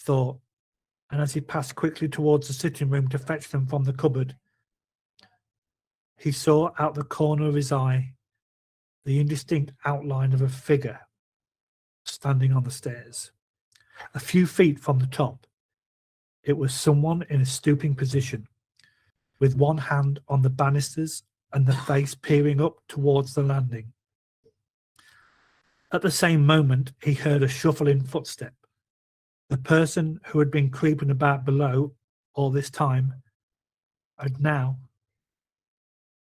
thought, and as he passed quickly towards the sitting room to fetch them from the cupboard, he saw out the corner of his eye the indistinct outline of a figure standing on the stairs. A few feet from the top, it was someone in a stooping position, with one hand on the banisters and the face peering up towards the landing. At the same moment, he heard a shuffling footstep. The person who had been creeping about below all this time had now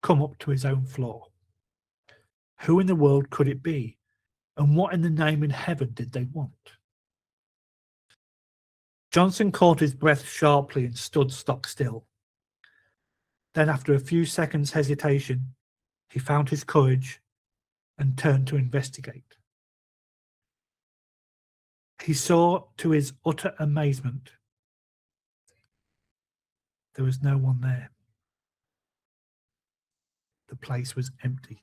come up to his own floor. Who in the world could it be? And what in the name in heaven did they want? Johnson caught his breath sharply and stood stock still. Then, after a few seconds' hesitation, he found his courage and turned to investigate. He saw, to his utter amazement, there was no one there. The place was empty.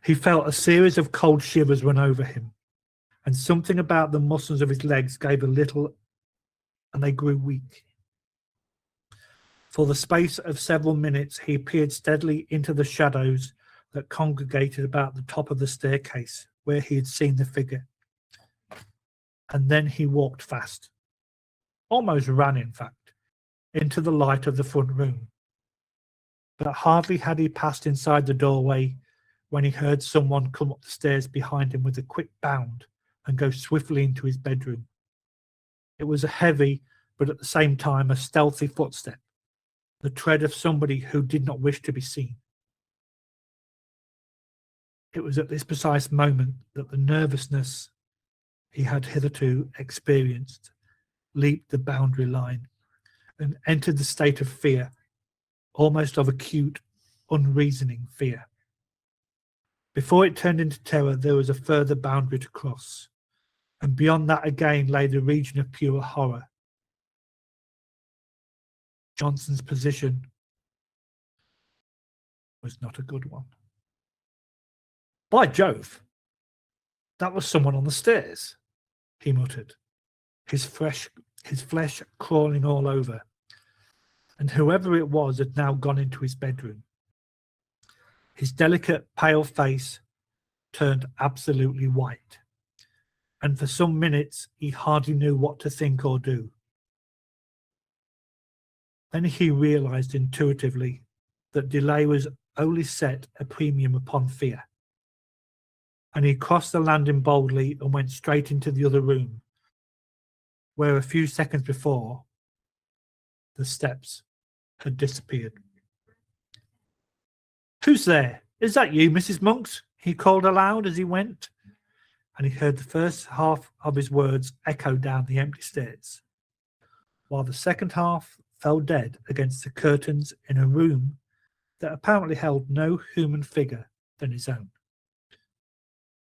He felt a series of cold shivers run over him, and something about the muscles of his legs gave a little, and they grew weak. For the space of several minutes, he peered steadily into the shadows that congregated about the top of the staircase where he had seen the figure. And then he walked fast, almost ran, in fact, into the light of the front room. But hardly had he passed inside the doorway when he heard someone come up the stairs behind him with a quick bound and go swiftly into his bedroom. It was a heavy, but at the same time a stealthy footstep, the tread of somebody who did not wish to be seen. It was at this precise moment that the nervousness he had hitherto experienced leaped the boundary line and entered the state of fear, almost of acute, unreasoning fear. Before it turned into terror, there was a further boundary to cross, and beyond that again lay the region of pure horror. Johnson's position was not a good one. By Jove, that was someone on the stairs, he muttered, his flesh crawling all over, and whoever it was had now gone into his bedroom. His delicate, pale face turned absolutely white, and for some minutes he hardly knew what to think or do. Then he realized intuitively that delay was only set a premium upon fear, and he crossed the landing boldly and went straight into the other room, where a few seconds before the steps had disappeared. "Who's there? Is that you, Mrs. Monks?" he called aloud as he went, and he heard the first half of his words echo down the empty stairs, while the second half fell dead against the curtains in a room that apparently held no human figure than his own.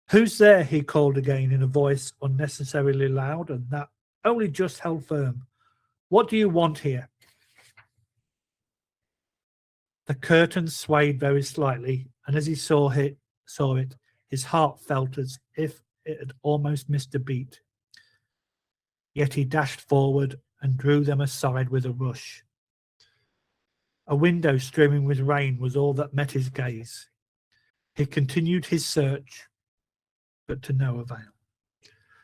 "Who's there?" he called again in a voice unnecessarily loud and that only just held firm. "What do you want here?" The curtain swayed very slightly, and as he saw it, his heart felt as if it had almost missed a beat. Yet he dashed forward and drew them aside with a rush. A window streaming with rain was all that met his gaze. He continued his search, but to no avail.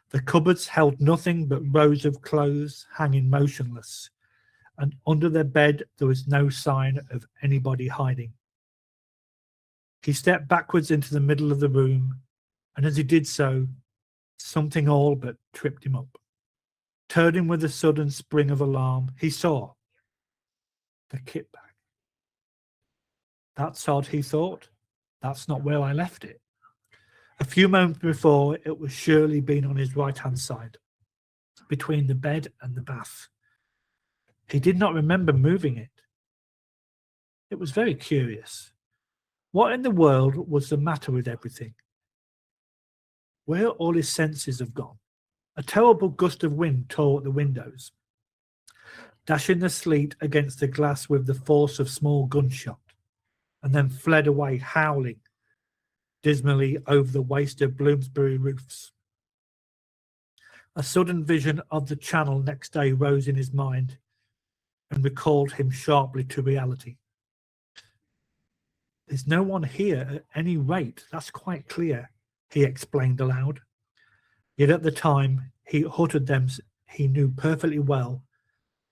The cupboards held nothing but rows of clothes hanging motionless, and under their bed there was no sign of anybody hiding. He stepped backwards into the middle of the room, and as he did so, something all but tripped him up. Turning with a sudden spring of alarm, he saw the kit bag. "That's odd," he thought. "That's not where I left it." A few moments before, it was surely been on his right-hand side, between the bed and the bath. He did not remember moving it. It was very curious. What in the world was the matter with everything? Where all his senses have gone? A terrible gust of wind tore at the windows, dashing the sleet against the glass with the force of small gunshot, and then fled away howling dismally over the wasted Bloomsbury roofs. A sudden vision of the Channel next day rose in his mind and recalled him sharply to reality. "There's no one here at any rate, that's quite clear," he explained aloud. Yet at the time he uttered them, he knew perfectly well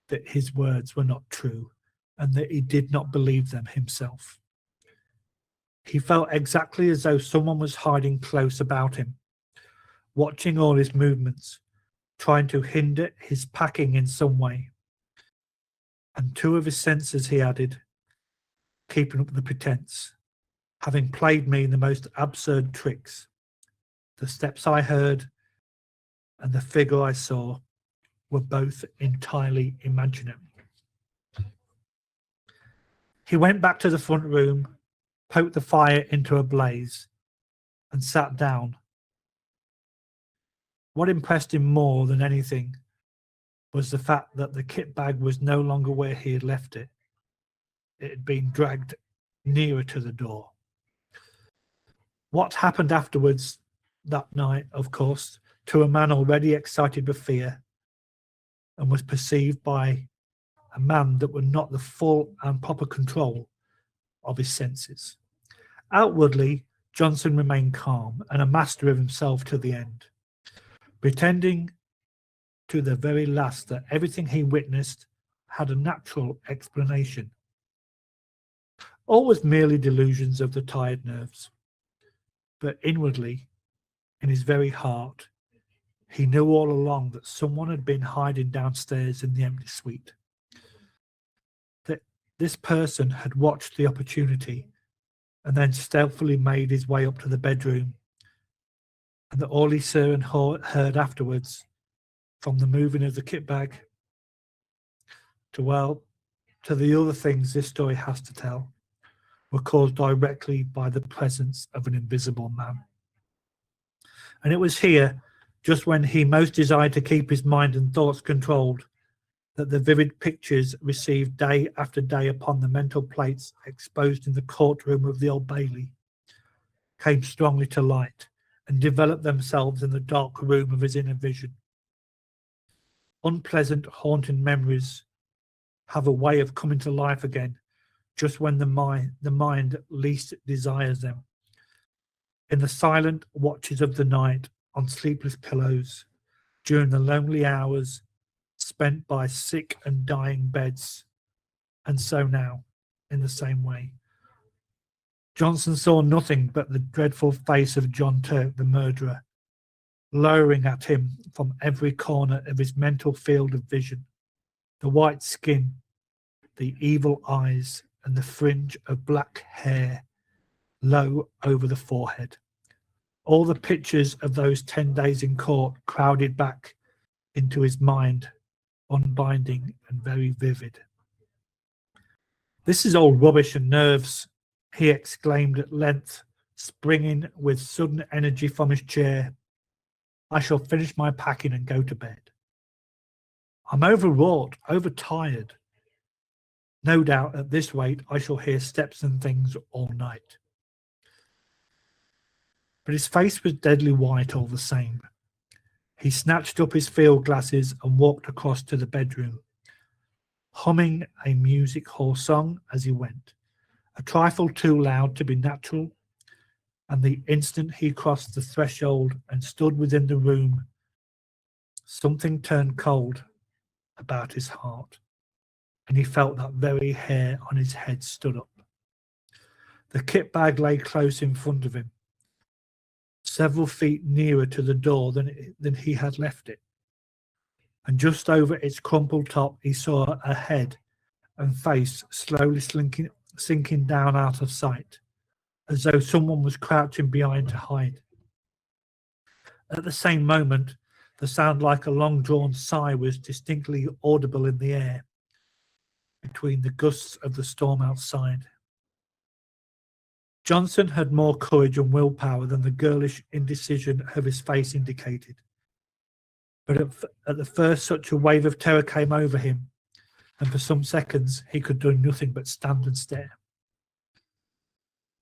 that his words were not true and that he did not believe them himself. He felt exactly as though someone was hiding close about him, watching all his movements, trying to hinder his packing in some way. And two of his senses, he added, keeping up the pretense, having played me the most absurd tricks. The steps I heard and the figure I saw were both entirely imaginary. He went back to the front room, poked the fire into a blaze, and sat down. What impressed him more than anything was the fact that the kit bag was no longer where he had left it. It had been dragged nearer to the door. What happened afterwards that night, of course, to a man already excited with fear, and was perceived by a man that were not the full and proper control of his senses. Outwardly, Johnson remained calm and a master of himself to the end, pretending to the very last that everything he witnessed had a natural explanation. All was merely delusions of the tired nerves. But inwardly, in his very heart, he knew all along that someone had been hiding downstairs in the empty suite. That this person had watched the opportunity and then stealthily made his way up to the bedroom, and that all he saw and heard afterwards, from the moving of the kit bag to the other things this story has to tell, were caused directly by the presence of an invisible man. And it was here, just when he most desired to keep his mind and thoughts controlled, that the vivid pictures received day after day upon the mental plates exposed in the courtroom of the Old Bailey came strongly to light and developed themselves in the dark room of his inner vision. Unpleasant, haunting memories have a way of coming to life again just when the mind least desires them. In the silent watches of the night, on sleepless pillows, during the lonely hours spent by sick and dying beds. And so now, in the same way, Johnson saw nothing but the dreadful face of John Turk, the murderer, lowering at him from every corner of his mental field of vision. The white skin, the evil eyes, and the fringe of black hair low over the forehead. All the pictures of those 10 days in court crowded back into his mind, unbinding and very vivid. "This is all rubbish and nerves," he exclaimed at length, springing with sudden energy from his chair. "I shall finish my packing and go to bed. I'm overwrought, overtired. No doubt at this rate I shall hear steps and things all night." But his face was deadly white all the same. He snatched up his field glasses and walked across to the bedroom, humming a music hall song as he went, a trifle too loud to be natural, and the instant he crossed the threshold and stood within the room, something turned cold about his heart, and he felt that very hair on his head stood up. The kit bag lay close in front of him, several feet nearer to the door than he had left it, and just over its crumpled top he saw a head and face slowly sinking down out of sight, as though someone was crouching behind to hide. At the same moment, the sound like a long-drawn sigh was distinctly audible in the air between the gusts of the storm outside. Johnson had more courage and willpower than the girlish indecision of his face indicated. But at the first such a wave of terror came over him, and for some seconds he could do nothing but stand and stare.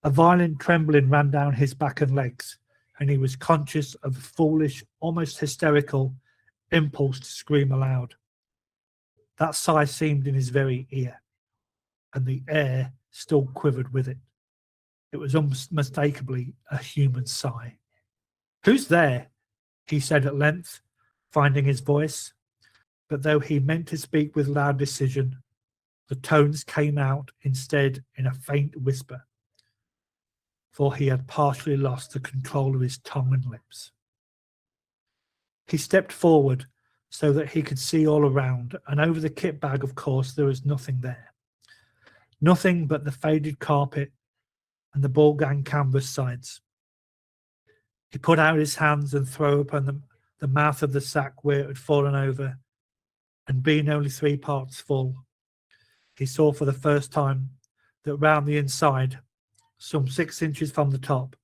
A violent trembling ran down his back and legs, and he was conscious of a foolish, almost hysterical impulse to scream aloud. That sigh seemed in his very ear, and the air still quivered with it. It was unmistakably a human sigh. "Who's there?" he said at length, finding his voice. But though he meant to speak with loud decision, the tones came out instead in a faint whisper, for he had partially lost the control of his tongue and lips. He stepped forward so that he could see all around, and over the kit bag, of course, there was nothing there. Nothing but the faded carpet and the ball gang canvas sides. He put out his hands and threw open the mouth of the sack where it had fallen over, and being only 3 parts full, he saw for the first time that round the inside, some 6 inches from the top,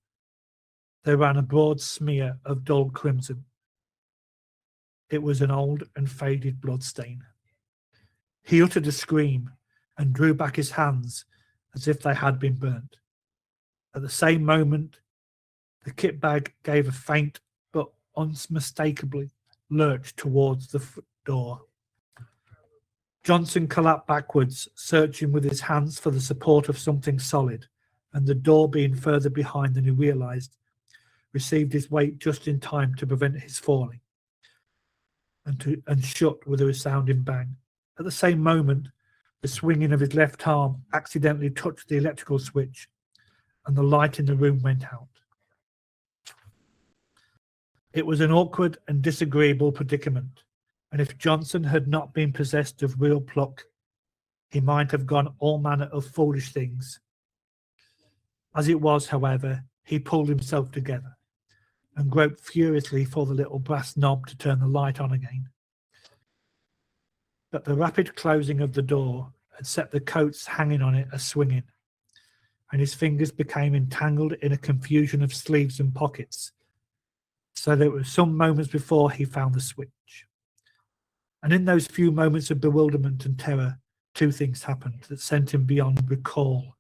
there ran a broad smear of dull crimson. It was an old and faded blood stain. He uttered a scream and drew back his hands as if they had been burnt. At the same moment, the kit bag gave a faint but unmistakably lurch towards the door. Johnson collapsed backwards, searching with his hands for the support of something solid, and the door being further behind than he realized, received his weight just in time to prevent his falling, and shut with a resounding bang. At the same moment, the swinging of his left arm accidentally touched the electrical switch, and the light in the room went out. It was an awkward and disagreeable predicament, and if Johnson had not been possessed of real pluck, he might have gone all manner of foolish things. As it was, however, he pulled himself together and groped furiously for the little brass knob to turn the light on again. But the rapid closing of the door had set the coats hanging on it a-swinging, and his fingers became entangled in a confusion of sleeves and pockets, so that it was some moments before he found the switch. And in those few moments of bewilderment and terror, 2 things happened that sent him beyond recall,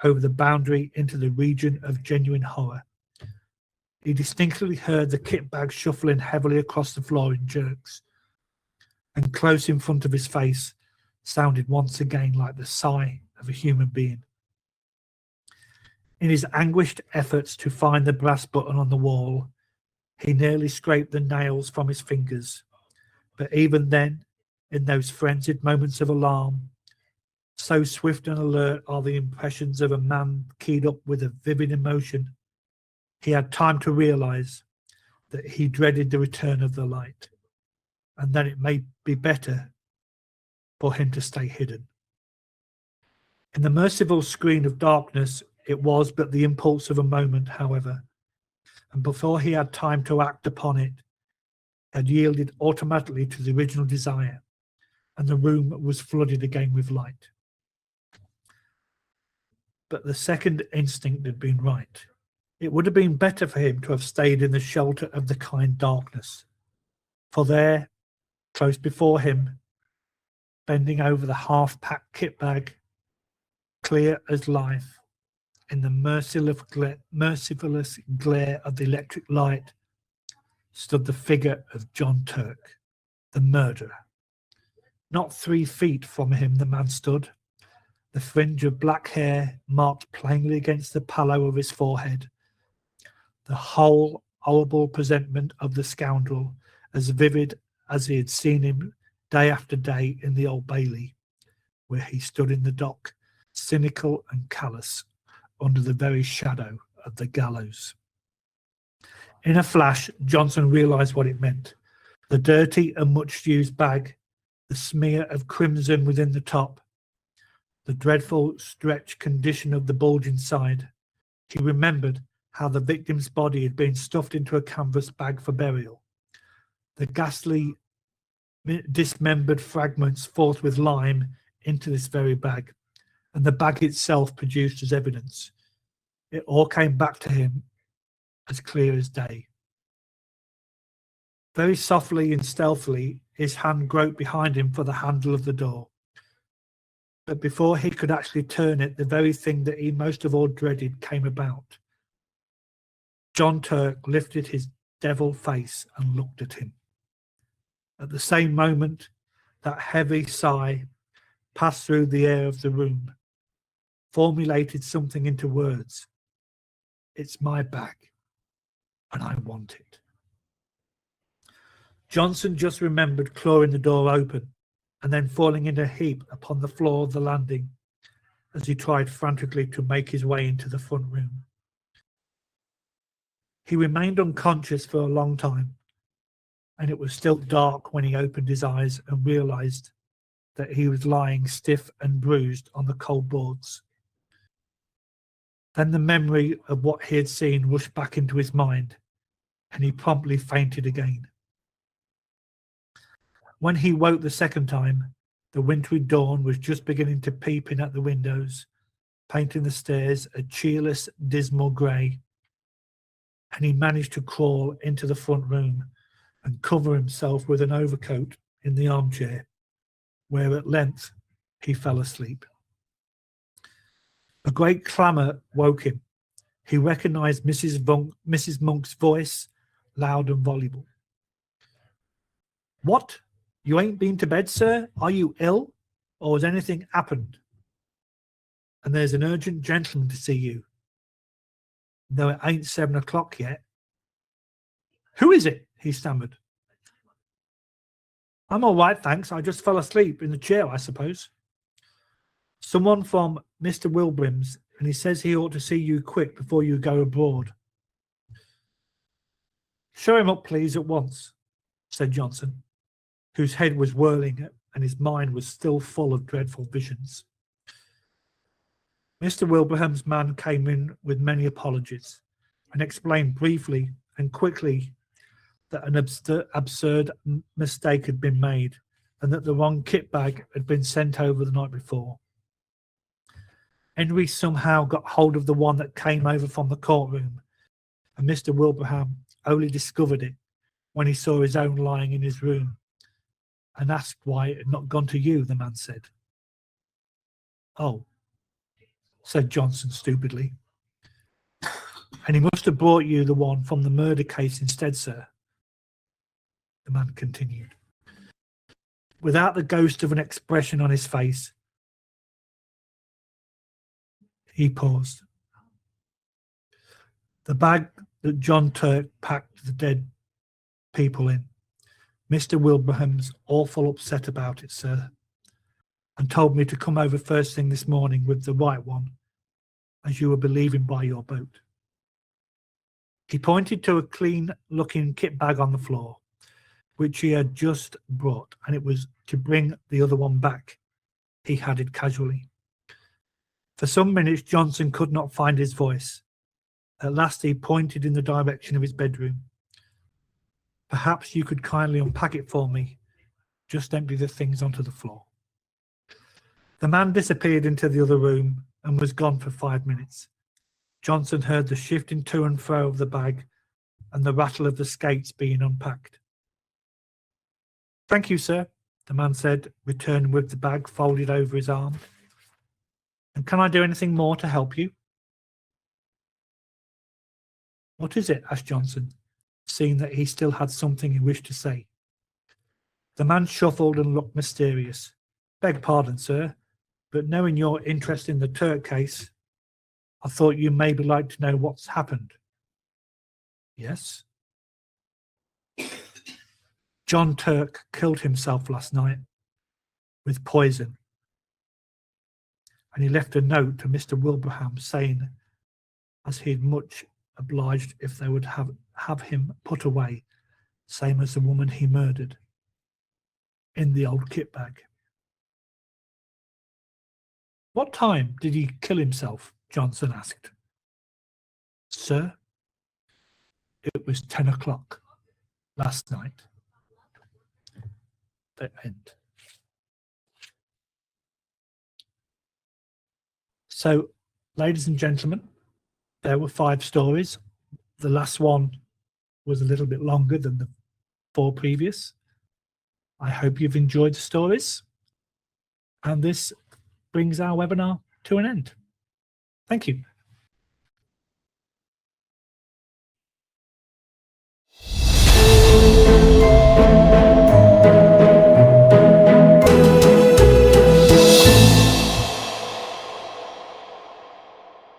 over the boundary into the region of genuine horror. He distinctly heard the kit bag shuffling heavily across the floor in jerks, and close in front of his face sounded once again like the sigh of a human being. In his anguished efforts to find the brass button on the wall, he nearly scraped the nails from his fingers, but even then, in those frenzied moments of alarm, so swift and alert are the impressions of a man keyed up with a vivid emotion, he had time to realize that he dreaded the return of the light, and that it may be better for him to stay hidden. In the merciful screen of darkness, it was but the impulse of a moment, however, and before he had time to act upon it, had yielded automatically to the original desire, and the room was flooded again with light. But the second instinct had been right. It would have been better for him to have stayed in the shelter of the kind darkness. For there, close before him, bending over the half-packed kit bag, clear as life, in the merciless glare of the electric light, stood the figure of John Turk, the murderer. Not 3 feet from him the man stood, the fringe of black hair marked plainly against the pallor of his forehead, the whole horrible presentment of the scoundrel as vivid as he had seen him day after day in the Old Bailey, where he stood in the dock, cynical and callous, under the very shadow of the gallows. In a flash, Johnson realised what it meant. The dirty and much-used bag, the smear of crimson within the top, the dreadful stretched condition of the bulge inside. He remembered how the victim's body had been stuffed into a canvas bag for burial. The ghastly dismembered fragments forced with lime into this very bag, and the bag itself produced as evidence. It all came back to him as clear as day. Very softly and stealthily, his hand groped behind him for the handle of the door. But before he could actually turn it, the very thing that he most of all dreaded came about. John Turk lifted his devil face and looked at him. At the same moment, that heavy sigh passed through the air of the room, formulated something into words. It's my bag, and I want it. Johnson just remembered clawing the door open and then falling in a heap upon the floor of the landing as he tried frantically to make his way into the front room. He remained unconscious for a long time, and it was still dark when he opened his eyes and realised that he was lying stiff and bruised on the cold boards. Then the memory of what he had seen rushed back into his mind, and he promptly fainted again. When he woke the second time, the wintry dawn was just beginning to peep in at the windows, painting the stairs a cheerless, dismal grey, and he managed to crawl into the front room and cover himself with an overcoat in the armchair, where at length he fell asleep. A great clamour woke him. He recognised Mrs. Monk's voice, loud and voluble. "What? You ain't been to bed, sir? Are you ill? Or has anything happened? And there's an urgent gentleman to see you, though it ain't 7 o'clock yet." "Who is it?" he stammered. "I'm all right, thanks. I just fell asleep in the chair, I suppose." "Someone from Mr. Wilbrim's, and he says he ought to see you quick before you go abroad." "Show him up, please, at once," said Johnson, whose head was whirling and his mind was still full of dreadful visions. Mr. Wilbraham's man came in with many apologies and explained briefly and quickly that an absurd mistake had been made and that the wrong kit bag had been sent over the night before. Henry somehow got hold of the one that came over from the courtroom, and Mr. Wilbraham only discovered it when he saw his own lying in his room and asked why it had not gone to you, the man said. "Oh," said Johnson stupidly. "And he must have brought you the one from the murder case instead, sir," the man continued, without the ghost of an expression on his face. He paused. "The bag that John Turk packed the dead people in. Mr. Wilbraham's awful upset about it, sir, and told me to come over first thing this morning with the right one, as you will be leaving by your boat." He pointed to a clean-looking kit bag on the floor, which he had just brought, and it was to bring the other one back, he added casually. For some minutes Johnson could not find his voice. At last he pointed in the direction of his bedroom. "Perhaps you could kindly unpack it for me. Just empty the things onto the floor." The man disappeared into the other room, and was gone for 5 minutes. Johnson heard the shifting to and fro of the bag and the rattle of the skates being unpacked. "Thank you, sir," the man said, returning with the bag folded over his arm. "And can I do anything more to help you?" "What is it?" asked Johnson, seeing that he still had something he wished to say. The man shuffled and looked mysterious. "Beg pardon, sir, but knowing your interest in the Turk case, I thought you maybe like to know what's happened." "Yes." "John Turk killed himself last night with poison, and he left a note to Mr. Wilbraham saying as he'd much obliged if they would have him put away, same as the woman he murdered, in the old kit bag." "What time did he kill himself?" Johnson asked. "Sir, it was 10 o'clock last night." The end. So, ladies and gentlemen, there were 5 stories. The last one was a little bit longer than the 4 previous. I hope you've enjoyed the stories. And this brings our webinar to an end. Thank you.